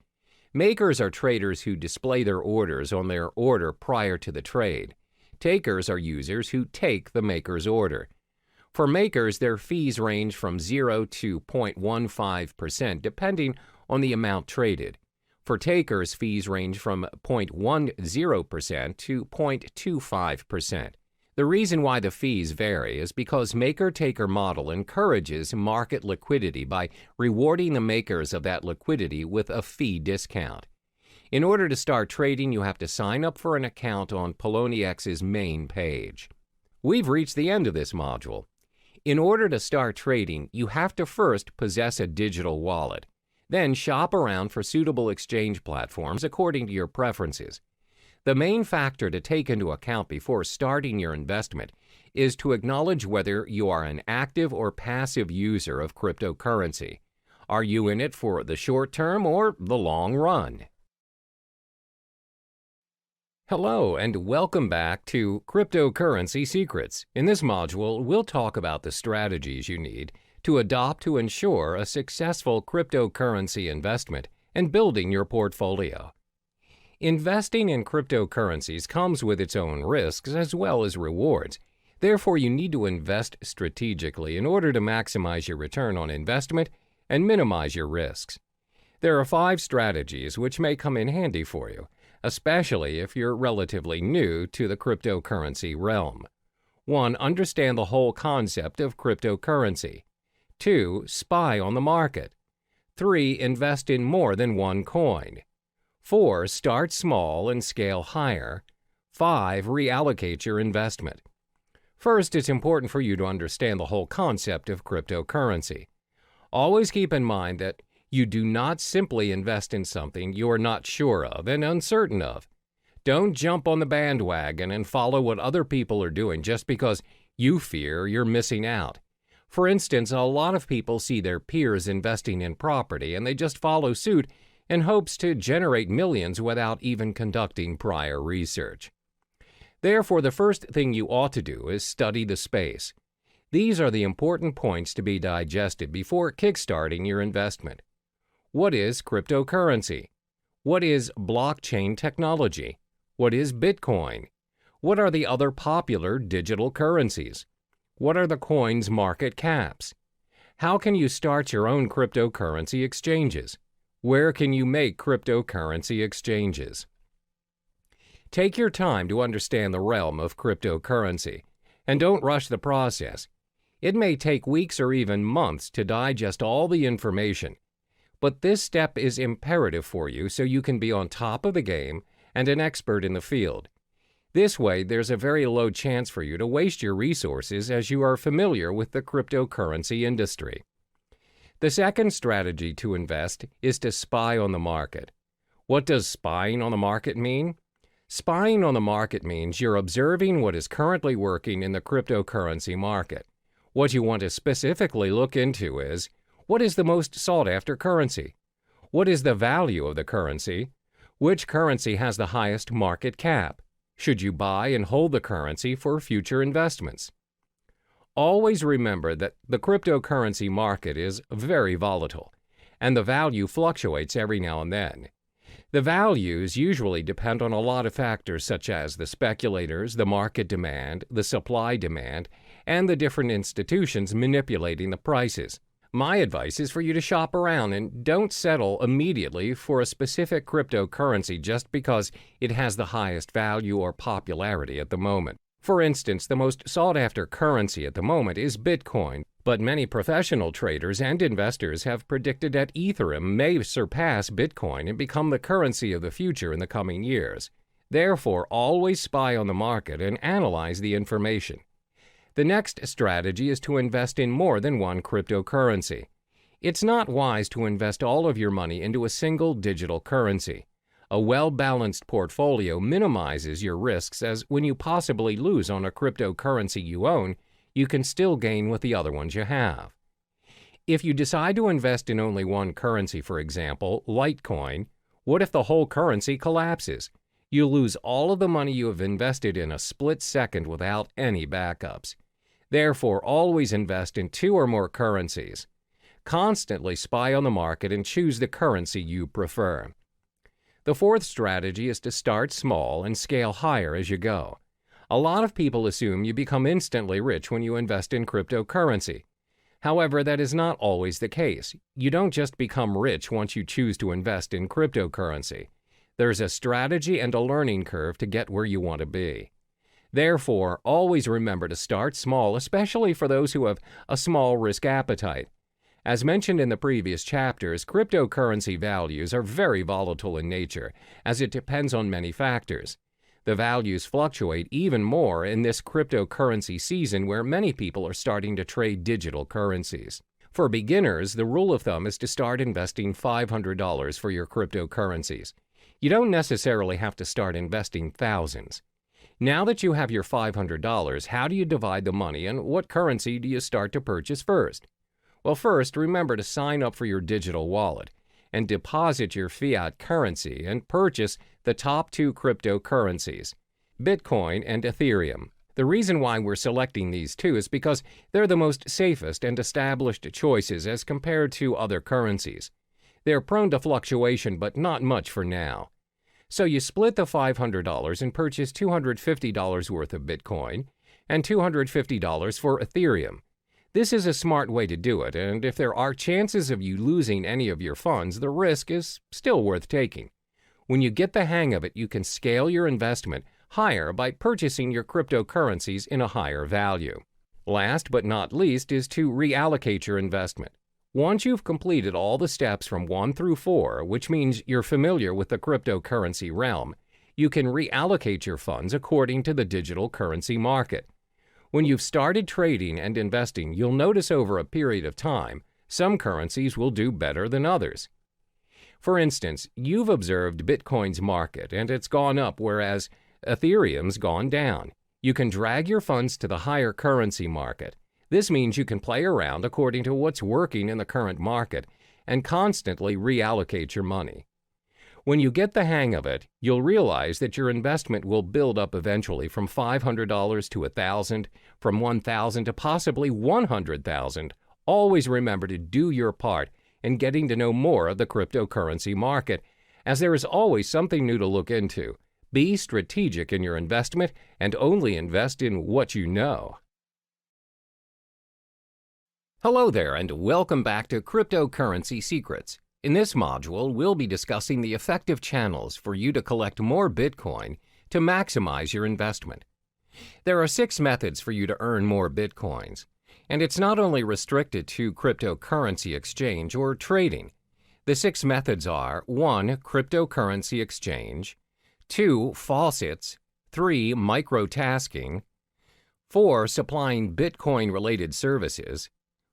Makers are traders who display their orders on their order prior to the trade. Takers are users who take the maker's order. For makers, their fees range from 0 to 0.15% depending on the amount traded. For takers, fees range from 0.10% to 0.25%. The reason why the fees vary is because maker-taker model encourages market liquidity by rewarding the makers of that liquidity with a fee discount. In order to start trading, you have to sign up for an account on PolonieX's main page. We've reached the end of this module. In order to start trading, you have to first possess a digital wallet. Then shop around for suitable exchange platforms according to your preferences. The main factor to take into account before starting your investment is to acknowledge whether you are an active or passive user of cryptocurrency. Are you in it for the short term or the long run? Hello and welcome back to Cryptocurrency Secrets. In this module, we'll talk about the strategies you need to adopt to ensure a successful cryptocurrency investment and building your portfolio. Investing in cryptocurrencies comes with its own risks as well as rewards. Therefore, you need to invest strategically in order to maximize your return on investment and minimize your risks. There are 5 strategies which may come in handy for you, especially if you're relatively new to the cryptocurrency realm. 1. Understand the whole concept of cryptocurrency. 2. Spy on the market. 3. Invest in more than one coin. 4. Start small and scale higher. 5. Reallocate your investment. First, it's important for you to understand the whole concept of cryptocurrency. Always keep in mind that you do not simply invest in something you are not sure of and uncertain of. Don't jump on the bandwagon and follow what other people are doing just because you fear you're missing out. For instance, a lot of people see their peers investing in property and they just follow suit in hopes to generate millions without even conducting prior research. Therefore, the first thing you ought to do is study the space. These are the important points to be digested before kickstarting your investment. What is cryptocurrency? What is blockchain technology? What is Bitcoin? What are the other popular digital currencies? What are the coins' market caps? How can you start your own cryptocurrency exchanges? Where can you make cryptocurrency exchanges? Take your time to understand the realm of cryptocurrency, and don't rush the process. It may take weeks or even months to digest all the information, but this step is imperative for you so you can be on top of the game and an expert in the field. This way, there's a very low chance for you to waste your resources as you are familiar with the cryptocurrency industry. The second strategy to invest is to spy on the market. What does spying on the market mean? Spying on the market means you're observing what is currently working in the cryptocurrency market. What you want to specifically look into is, what is the most sought-after currency? What is the value of the currency? Which currency has the highest market cap? Should you buy and hold the currency for future investments? Always remember that the cryptocurrency market is very volatile, and the value fluctuates every now and then. The values usually depend on a lot of factors such as the speculators, the market demand, the supply demand, and the different institutions manipulating the prices. My advice is for you to shop around and don't settle immediately for a specific cryptocurrency just because it has the highest value or popularity at the moment. For instance, the most sought-after currency at the moment is Bitcoin, but many professional traders and investors have predicted that Ethereum may surpass Bitcoin and become the currency of the future in the coming years. Therefore, always spy on the market and analyze the information. The next strategy is to invest in more than one cryptocurrency. It's not wise to invest all of your money into a single digital currency. A well-balanced portfolio minimizes your risks, as when you possibly lose on a cryptocurrency you own, you can still gain with the other ones you have. If you decide to invest in only one currency, for example, Litecoin, what if the whole currency collapses? You lose all of the money you have invested in a split second without any backups. Therefore, always invest in two or more currencies. Constantly spy on the market and choose the currency you prefer. The fourth strategy is to start small and scale higher as you go. A lot of people assume you become instantly rich when you invest in cryptocurrency. However, that is not always the case. You don't just become rich once you choose to invest in cryptocurrency. There's a strategy and a learning curve to get where you want to be. Therefore, always remember to start small, especially for those who have a small risk appetite. As mentioned in the previous chapters, cryptocurrency values are very volatile in nature, as it depends on many factors. The values fluctuate even more in this cryptocurrency season where many people are starting to trade digital currencies. For beginners, the rule of thumb is to start investing $500 for your cryptocurrencies. You don't necessarily have to start investing thousands. Now that you have your $500, how do you divide the money and what currency do you start to purchase first? Well, first, remember to sign up for your digital wallet and deposit your fiat currency and purchase the top two cryptocurrencies, Bitcoin and Ethereum. The reason why we're selecting these two is because they're the most safest and established choices as compared to other currencies. They're prone to fluctuation, but not much for now. So you split the $500 and purchase $250 worth of Bitcoin and $250 for Ethereum. This is a smart way to do it, and if there are chances of you losing any of your funds, the risk is still worth taking. When you get the hang of it, you can scale your investment higher by purchasing your cryptocurrencies in a higher value. Last but not least is to reallocate your investment. Once you've completed all the steps from 1 through 4, which means you're familiar with the cryptocurrency realm, you can reallocate your funds according to the digital currency market. When you've started trading and investing, you'll notice over a period of time, some currencies will do better than others. For instance, you've observed Bitcoin's market and it's gone up, whereas Ethereum's gone down. You can drag your funds to the higher currency market. This means you can play around according to what's working in the current market and constantly reallocate your money. When you get the hang of it, you'll realize that your investment will build up eventually from $500 to $1,000, from $1,000 to possibly $100,000. Always remember to do your part in getting to know more of the cryptocurrency market, as there is always something new to look into. Be strategic in your investment and only invest in what you know. Hello there, and welcome back to Cryptocurrency Secrets. In this module, we'll be discussing the effective channels for you to collect more Bitcoin to maximize your investment. There are 6 methods for you to earn more Bitcoins, and it's not only restricted to cryptocurrency exchange or trading. The 6 methods are 1. Cryptocurrency exchange, 2. Faucets, 3. Microtasking. 4. Supplying Bitcoin-related services.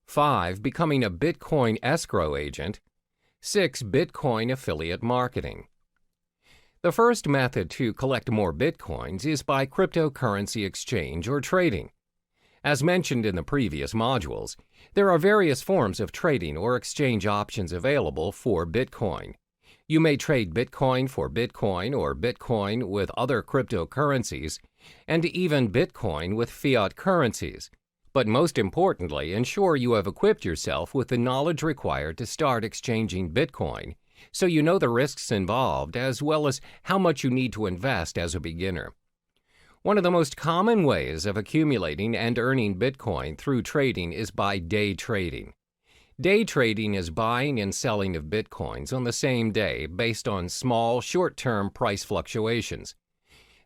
5. Becoming a Bitcoin escrow agent. 6. Bitcoin affiliate marketing. The first method to collect more Bitcoins is by cryptocurrency exchange or trading. As mentioned in the previous modules, there are various forms of trading or exchange options available for Bitcoin. You may trade Bitcoin for Bitcoin or Bitcoin with other cryptocurrencies, and even Bitcoin with fiat currencies. But most importantly, ensure you have equipped yourself with the knowledge required to start exchanging Bitcoin, so you know the risks involved as well as how much you need to invest as a beginner. One of the most common ways of accumulating and earning Bitcoin through trading is by day trading. Day trading is buying and selling of Bitcoins on the same day based on small, short-term price fluctuations.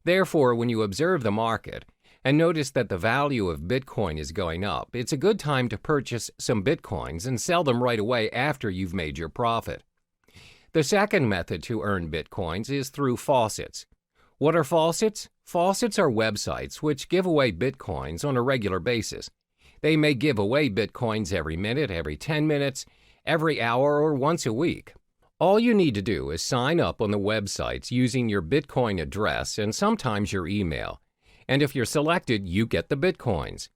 Therefore, when you observe the market and notice that the value of Bitcoin is going up, it's a good time to purchase some Bitcoins and sell them right away after you've made your profit. The second method to earn Bitcoins is through faucets. What are faucets? Faucets are websites which give away Bitcoins on a regular basis. They may give away Bitcoins every minute, every 10 minutes, every hour, or once a week. All you need to do is sign up on the websites using your Bitcoin address and sometimes your email. And if you're selected, you get the Bitcoins.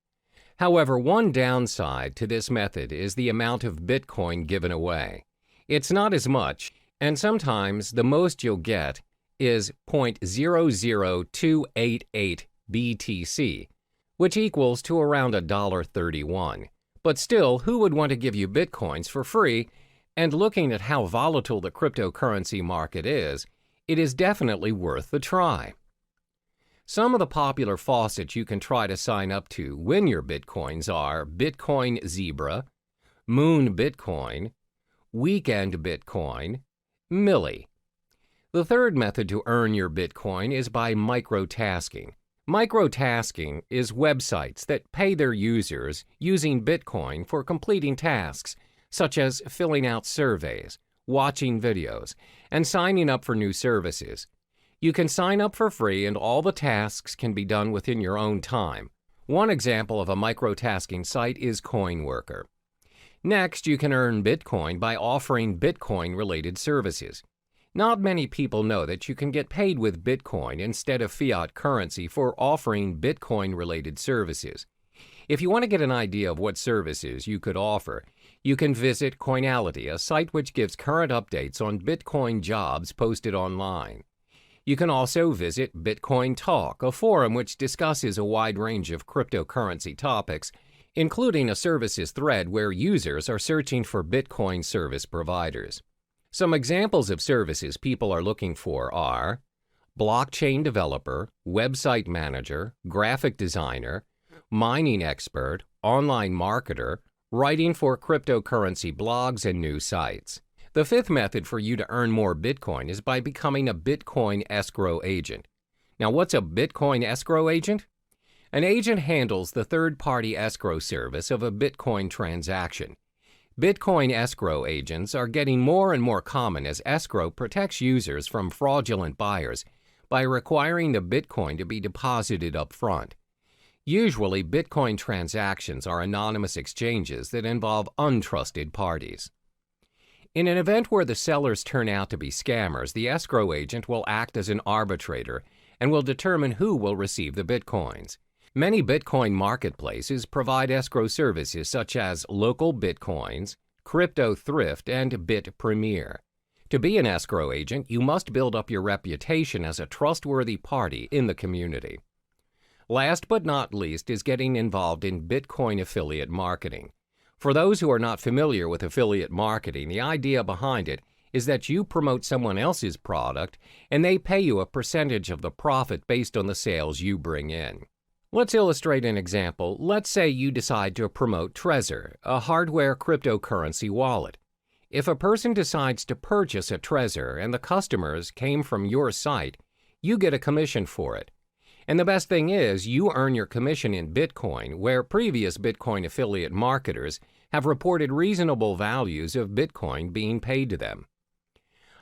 However, one downside to this method is the amount of Bitcoin given away. It's not as much, and sometimes the most you'll get is 0.00288 BTC, which equals to around $1.31. But still, who would want to give you Bitcoins for free? And looking at how volatile the cryptocurrency market is, it is definitely worth the try. Some of the popular faucets you can try to sign up to win your Bitcoins are Bitcoin Zebra, Moon Bitcoin, Weekend Bitcoin, Milli. The third method to earn your Bitcoin is by microtasking. Microtasking is websites that pay their users using Bitcoin for completing tasks, such as filling out surveys, watching videos, and signing up for new services. You can sign up for free and all the tasks can be done within your own time. One example of a microtasking site is CoinWorker. Next, you can earn Bitcoin by offering Bitcoin-related services. Not many people know that you can get paid with Bitcoin instead of fiat currency for offering Bitcoin-related services. If you want to get an idea of what services you could offer, you can visit Coinality, a site which gives current updates on Bitcoin jobs posted online. You can also visit Bitcoin Talk, a forum which discusses a wide range of cryptocurrency topics, including a services thread where users are searching for Bitcoin service providers. Some examples of services people are looking for are blockchain developer, website manager, graphic designer, mining expert, online marketer, writing for cryptocurrency blogs and new sites. The fifth method for you to earn more Bitcoin is by becoming a Bitcoin escrow agent. Now, what's a Bitcoin escrow agent? An agent handles the third-party escrow service of a Bitcoin transaction. Bitcoin escrow agents are getting more and more common as escrow protects users from fraudulent buyers by requiring the Bitcoin to be deposited up front. Usually, Bitcoin transactions are anonymous exchanges that involve untrusted parties. In an event where the sellers turn out to be scammers, the escrow agent will act as an arbitrator and will determine who will receive the Bitcoins. Many Bitcoin marketplaces provide escrow services such as Local Bitcoins, Crypto Thrift, and BitPremier. To be an escrow agent, you must build up your reputation as a trustworthy party in the community. Last but not least is getting involved in Bitcoin affiliate marketing. For those who are not familiar with affiliate marketing, the idea behind it is that you promote someone else's product and they pay you a percentage of the profit based on the sales you bring in. Let's illustrate an example. Let's say you decide to promote Trezor, a hardware cryptocurrency wallet. If a person decides to purchase a Trezor and the customers came from your site, you get a commission for it. And the best thing is, you earn your commission in Bitcoin, where previous Bitcoin affiliate marketers have reported reasonable values of Bitcoin being paid to them.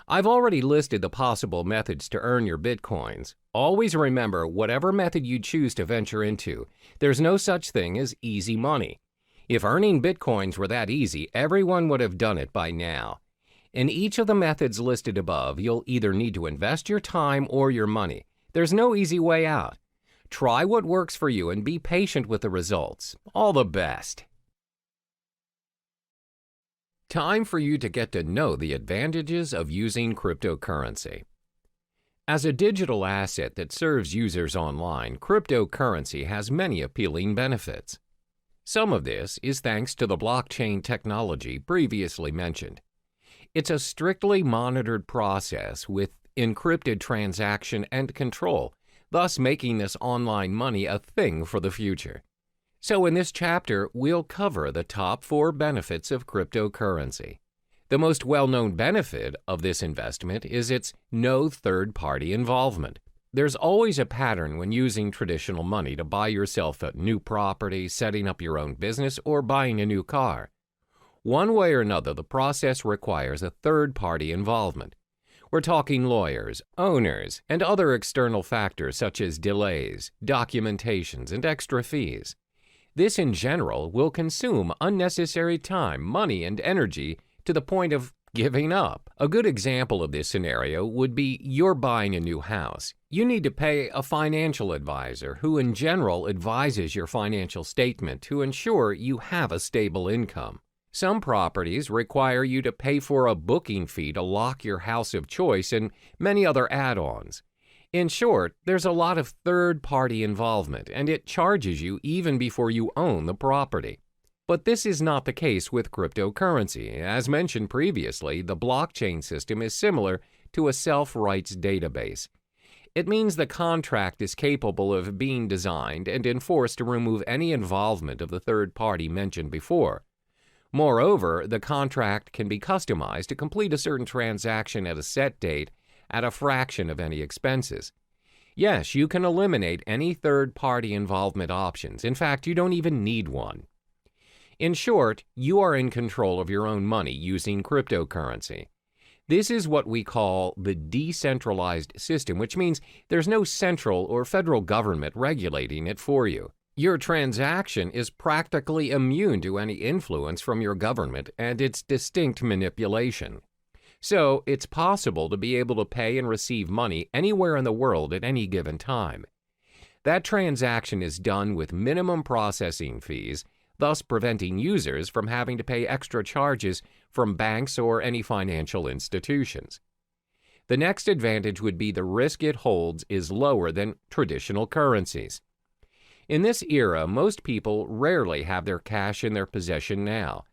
I've already listed the possible methods to earn your Bitcoins. Always remember, whatever method you choose to venture into, there's no such thing as easy money. If earning Bitcoins were that easy, everyone would have done it by now. In each of the methods listed above, you'll either need to invest your time or your money. There's no easy way out. Try what works for you and be patient with the results. All the best. Time for you to get to know the advantages of using cryptocurrency. As a digital asset that serves users online, cryptocurrency has many appealing benefits. Some of this is thanks to the blockchain technology previously mentioned. It's a strictly monitored process with encrypted transaction and control, thus making this online money a thing for the future. So in this chapter, we'll cover the top 4 benefits of cryptocurrency. The most well-known benefit of this investment is its no third-party involvement. There's always a pattern when using traditional money to buy yourself a new property, setting up your own business, or buying a new car. One way or another, the process requires a third-party involvement. We're talking lawyers, owners, and other external factors such as delays, documentations, and extra fees. This, in general, will consume unnecessary time, money, and energy to the point of giving up. A good example of this scenario would be you're buying a new house. You need to pay a financial advisor who, in general, advises your financial statement to ensure you have a stable income. Some properties require you to pay for a booking fee to lock your house of choice and many other add-ons. In short, there's a lot of third-party involvement, and it charges you even before you own the property. But this is not the case with cryptocurrency. As mentioned previously, the blockchain system is similar to a self-rights database. It means the contract is capable of being designed and enforced to remove any involvement of the third party mentioned before. Moreover, the contract can be customized to complete a certain transaction at a set date at a fraction of any expenses. Yes, you can eliminate any third-party involvement options. In fact, you don't even need one. In short, you are in control of your own money using cryptocurrency. This is what we call the decentralized system, which means there's no central or federal government regulating it for you. Your transaction is practically immune to any influence from your government and its distinct manipulation. So, it's possible to be able to pay and receive money anywhere in the world at any given time. That transaction is done with minimum processing fees, thus preventing users from having to pay extra charges from banks or any financial institutions. The next advantage would be the risk it holds is lower than traditional currencies. In this era, most people rarely have their cash in their possession now.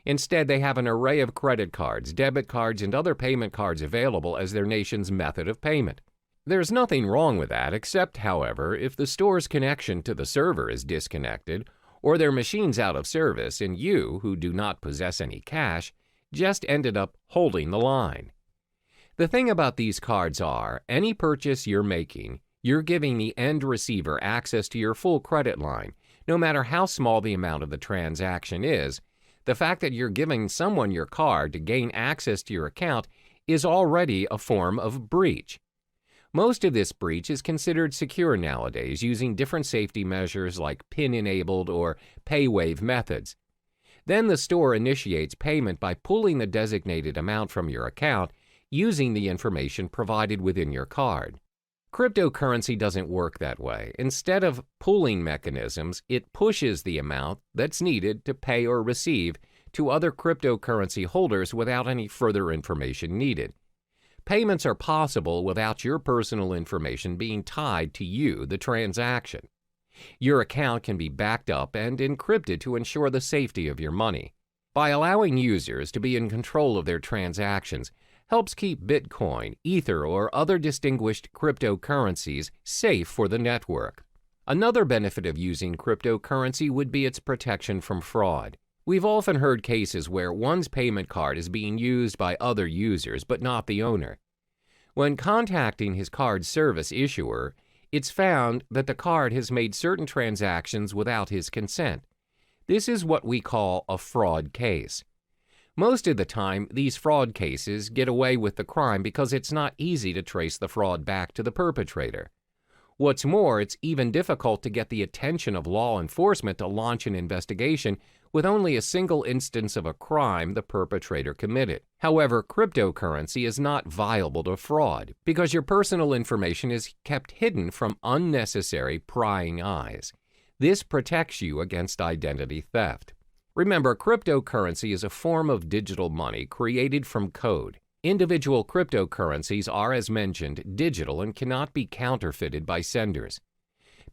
Instead, they have an array of credit cards, debit cards, and other payment cards available as their nation's method of payment. There's nothing wrong with that, except, however, if the store's connection to the server is disconnected, or their machine's out of service, and you, who do not possess any cash, just ended up holding the line. The thing about these cards are, any purchase you're making, you're giving the end receiver access to your full credit line, no matter how small the amount of the transaction is. The fact that you're giving someone your card to gain access to your account is already a form of breach. Most of this breach is considered secure nowadays using different safety measures like PIN-enabled or PayWave methods. Then the store initiates payment by pulling the designated amount from your account using the information provided within your card. Cryptocurrency doesn't work that way. Instead of pooling mechanisms, it pushes the amount that's needed to pay or receive to other cryptocurrency holders without any further information needed. Payments are possible without your personal information being tied to you, the transaction. Your account can be backed up and encrypted to ensure the safety of your money. By allowing users to be in control of their transactions, helps keep Bitcoin, Ether, or other distinguished cryptocurrencies safe for the network. Another benefit of using cryptocurrency would be its protection from fraud. We've often heard cases where one's payment card is being used by other users, but not the owner. When contacting his card service issuer, it's found that the card has made certain transactions without his consent. This is what we call a fraud case. Most of the time, these fraud cases get away with the crime because it's not easy to trace the fraud back to the perpetrator. What's more, it's even difficult to get the attention of law enforcement to launch an investigation with only a single instance of a crime the perpetrator committed. However, cryptocurrency is not viable to fraud because your personal information is kept hidden from unnecessary prying eyes. This protects you against identity theft. Remember, cryptocurrency is a form of digital money created from code. Individual cryptocurrencies are, as mentioned, digital and cannot be counterfeited by senders.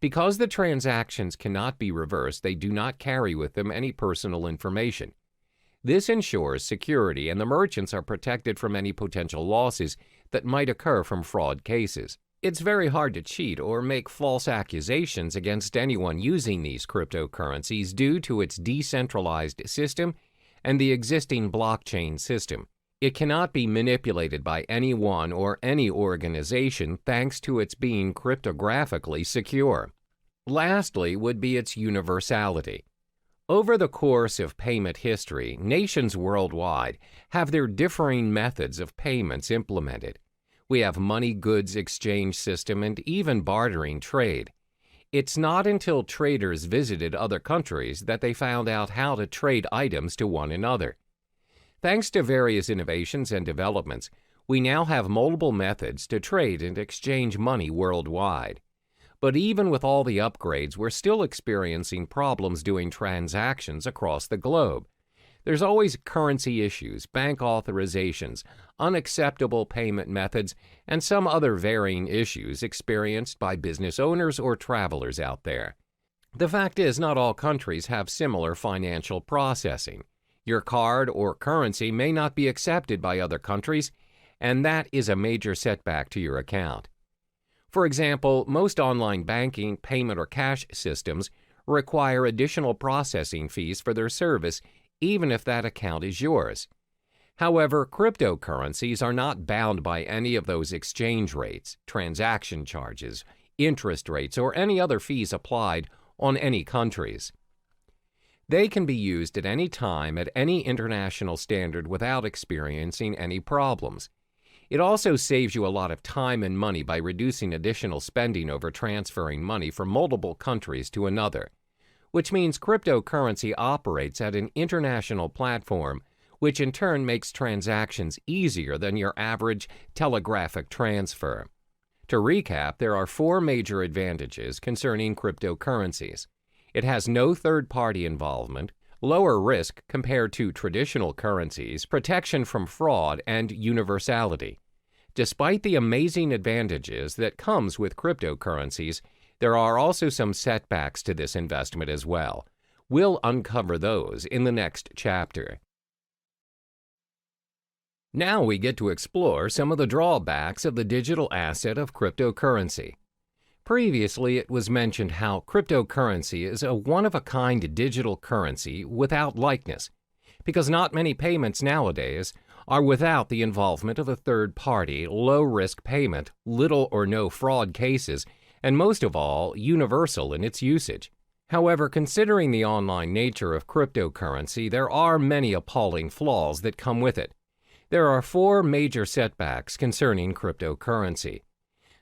Because the transactions cannot be reversed, they do not carry with them any personal information. This ensures security, and the merchants are protected from any potential losses that might occur from fraud cases. It's very hard to cheat or make false accusations against anyone using these cryptocurrencies due to its decentralized system and the existing blockchain system. It cannot be manipulated by anyone or any organization thanks to its being cryptographically secure. Lastly would be its universality. Over the course of payment history, nations worldwide have their differing methods of payments implemented. We have money goods exchange system and even bartering trade. It's not until traders visited other countries that they found out how to trade items to one another. Thanks to various innovations and developments, we now have multiple methods to trade and exchange money worldwide. But even with all the upgrades, we're still experiencing problems doing transactions across the globe. There's always currency issues, bank authorizations, unacceptable payment methods, and some other varying issues experienced by business owners or travelers out there. The fact is, not all countries have similar financial processing. Your card or currency may not be accepted by other countries, and that is a major setback to your account. For example, most online banking, payment, or cash systems require additional processing fees for their service, even if that account is yours. However, cryptocurrencies are not bound by any of those exchange rates, transaction charges, interest rates, or any other fees applied on any countries. They can be used at any time at any international standard without experiencing any problems. It also saves you a lot of time and money by reducing additional spending over transferring money from multiple countries to another, which means cryptocurrency operates at an international platform, which in turn makes transactions easier than your average telegraphic transfer. To recap, there are 4 major advantages concerning cryptocurrencies. It has no third-party involvement, lower risk compared to traditional currencies, protection from fraud, and universality. Despite the amazing advantages that comes with cryptocurrencies, there are also some setbacks to this investment as well. We'll uncover those in the next chapter. Now we get to explore some of the drawbacks of the digital asset of cryptocurrency. Previously, it was mentioned how cryptocurrency is a one-of-a-kind digital currency without likeness, because not many payments nowadays are without the involvement of a third-party, low-risk payment, little or no fraud cases, and most of all, universal in its usage. However, considering the online nature of cryptocurrency, there are many appalling flaws that come with it. There are 4 major setbacks concerning cryptocurrency.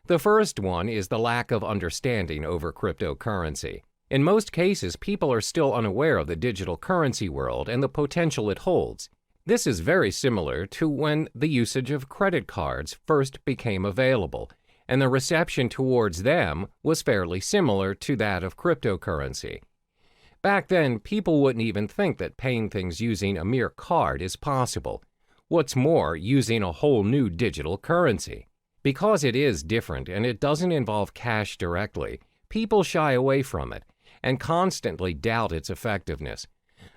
The first one is the lack of understanding over cryptocurrency. In most cases, people are still unaware of the digital currency world and the potential it holds. This is very similar to when the usage of credit cards first became available, and the reception towards them was fairly similar to that of cryptocurrency. Back then, people wouldn't even think that paying things using a mere card is possible. What's more, using a whole new digital currency. Because it is different and it doesn't involve cash directly, people shy away from it and constantly doubt its effectiveness.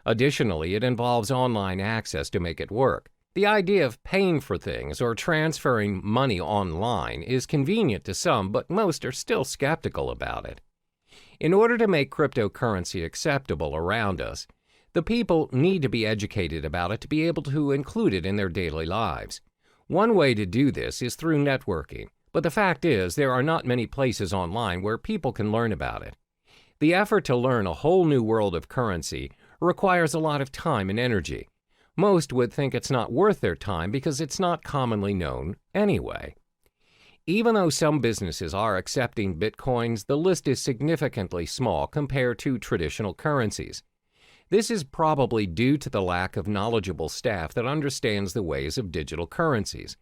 Additionally, it involves online access to make it work. The idea of paying for things or transferring money online is convenient to some, but most are still skeptical about it. In order to make cryptocurrency acceptable around us, the people need to be educated about it to be able to include it in their daily lives. One way to do this is through networking, but the fact is there are not many places online where people can learn about it. The effort to learn a whole new world of currency requires a lot of time and energy. Most would think it's not worth their time because it's not commonly known anyway. Even though some businesses are accepting Bitcoins, the list is significantly small compared to traditional currencies. This is probably due to the lack of knowledgeable staff that understands the ways of digital currencies.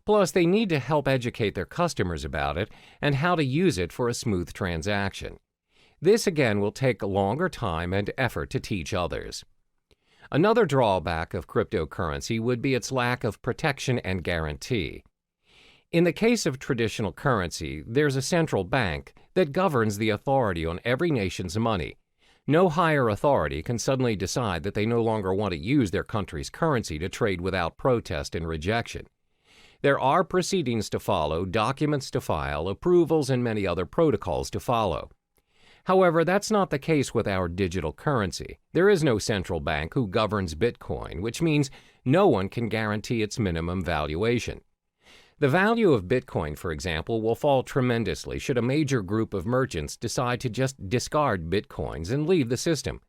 Plus, they need to help educate their customers about it and how to use it for a smooth transaction. This again will take a longer time and effort to teach others. Another drawback of cryptocurrency would be its lack of protection and guarantee. In the case of traditional currency, there's a central bank that governs the authority on every nation's money. No higher authority can suddenly decide that they no longer want to use their country's currency to trade without protest and rejection. There are proceedings to follow, documents to file, approvals, and many other protocols to follow. However, that's not the case with our digital currency. There is no central bank who governs Bitcoin, which means no one can guarantee its minimum valuation. The value of Bitcoin, for example, will fall tremendously should a major group of merchants decide to just discard Bitcoins and leave the system.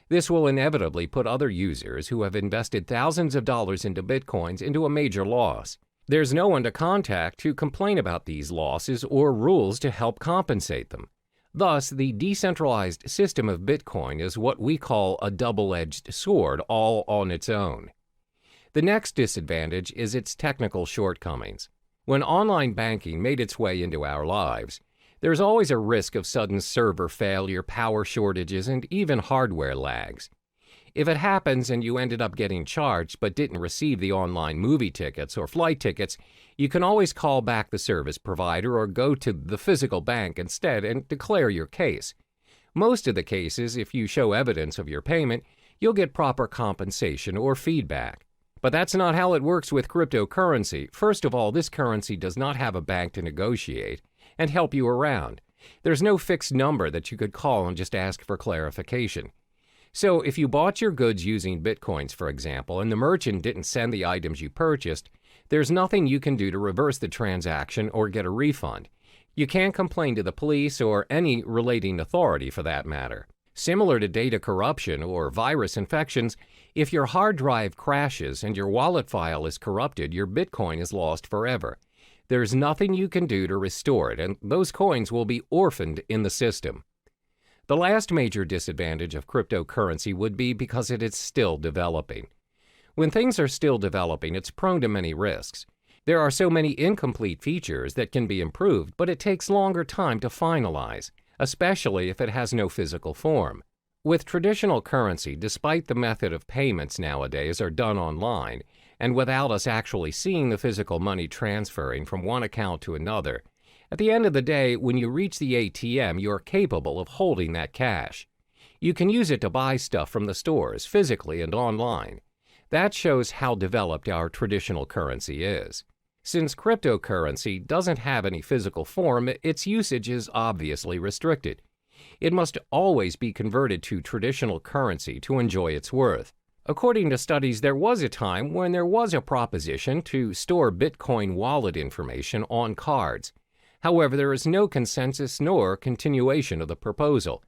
This will inevitably put other users who have invested thousands of dollars into Bitcoins into a major loss. There's no one to contact to complain about these losses or rules to help compensate them. Thus, the decentralized system of Bitcoin is what we call a double-edged sword all on its own. The next disadvantage is its technical shortcomings. When online banking made its way into our lives, there's always a risk of sudden server failure, power shortages, and even hardware lags. If it happens and you ended up getting charged but didn't receive the online movie tickets or flight tickets, you can always call back the service provider or go to the physical bank instead and declare your case. Most of the cases, if you show evidence of your payment, you'll get proper compensation or feedback. But that's not how it works with cryptocurrency. First of all, this currency does not have a bank to negotiate and help you around. There's no fixed number that you could call and just ask for clarification. So if you bought your goods using Bitcoins, for example, and the merchant didn't send the items you purchased, there's nothing you can do to reverse the transaction or get a refund. You can't complain to the police or any relating authority for that matter. Similar to data corruption or virus infections, if your hard drive crashes and your wallet file is corrupted, your Bitcoin is lost forever. There's nothing you can do to restore it, and those coins will be orphaned in the system. The last major disadvantage of cryptocurrency would be because it is still developing. When things are still developing, it's prone to many risks. There are so many incomplete features that can be improved, but it takes longer time to finalize, especially if it has no physical form. With traditional currency, despite the method of payments nowadays are done online, and without us actually seeing the physical money transferring from one account to another, at the end of the day, when you reach the ATM, you're capable of holding that cash. You can use it to buy stuff from the stores, physically and online. That shows how developed our traditional currency is. Since cryptocurrency doesn't have any physical form, its usage is obviously restricted. It must always be converted to traditional currency to enjoy its worth. According to studies, there was a time when there was a proposition to store Bitcoin wallet information on cards. However, there is no consensus nor continuation of the proposal.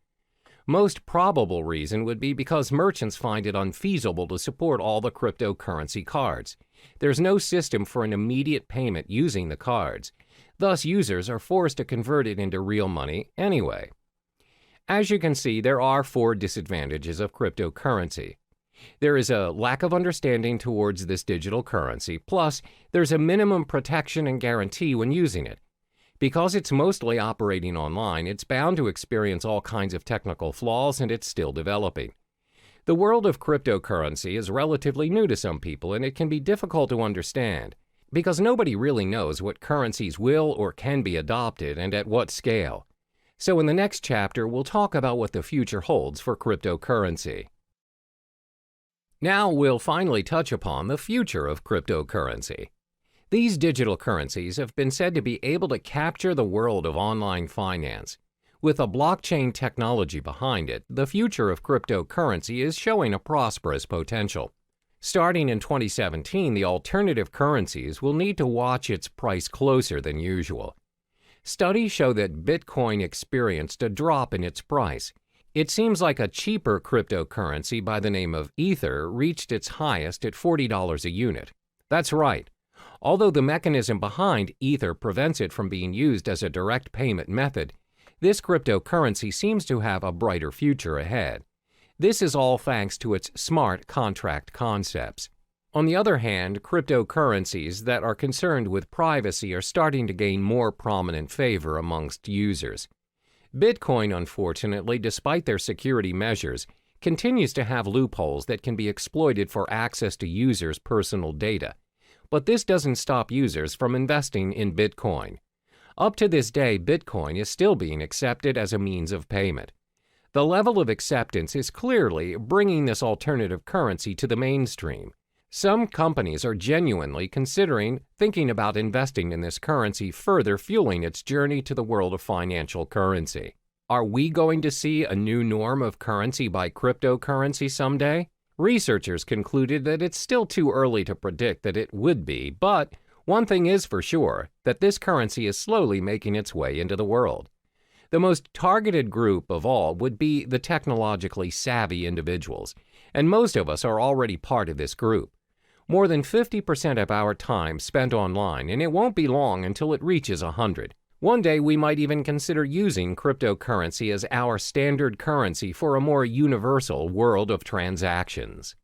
Most probable reason would be because merchants find it unfeasible to support all the cryptocurrency cards. There's no system for an immediate payment using the cards. Thus, users are forced to convert it into real money anyway. As you can see, there are 4 disadvantages of cryptocurrency. There is a lack of understanding towards this digital currency, plus there's a minimum protection and guarantee when using it. Because it's mostly operating online, it's bound to experience all kinds of technical flaws, and it's still developing. The world of cryptocurrency is relatively new to some people, and it can be difficult to understand, because nobody really knows what currencies will or can be adopted and at what scale. So in the next chapter, we'll talk about what the future holds for cryptocurrency. Now we'll finally touch upon the future of cryptocurrency. These digital currencies have been said to be able to capture the world of online finance. With a blockchain technology behind it, the future of cryptocurrency is showing a prosperous potential. Starting in 2017, the alternative currencies will need to watch its price closer than usual. Studies show that Bitcoin experienced a drop in its price. It seems like a cheaper cryptocurrency by the name of Ether reached its highest at $40 a unit. That's right. Although the mechanism behind Ether prevents it from being used as a direct payment method, this cryptocurrency seems to have a brighter future ahead. This is all thanks to its smart contract concepts. On the other hand, cryptocurrencies that are concerned with privacy are starting to gain more prominent favor amongst users. Bitcoin, unfortunately, despite their security measures, continues to have loopholes that can be exploited for access to users' personal data. But this doesn't stop users from investing in Bitcoin. Up to this day, Bitcoin is still being accepted as a means of payment. The level of acceptance is clearly bringing this alternative currency to the mainstream. Some companies are genuinely thinking about investing in this currency, further fueling its journey to the world of financial currency. Are we going to see a new norm of currency by cryptocurrency someday? Researchers concluded that it's still too early to predict that it would be, but one thing is for sure, that this currency is slowly making its way into the world. The most targeted group of all would be the technologically savvy individuals, and most of us are already part of this group. More than 50% of our time spent online, and it won't be long until it reaches 100. One day we might even consider using cryptocurrency as our standard currency for a more universal world of transactions.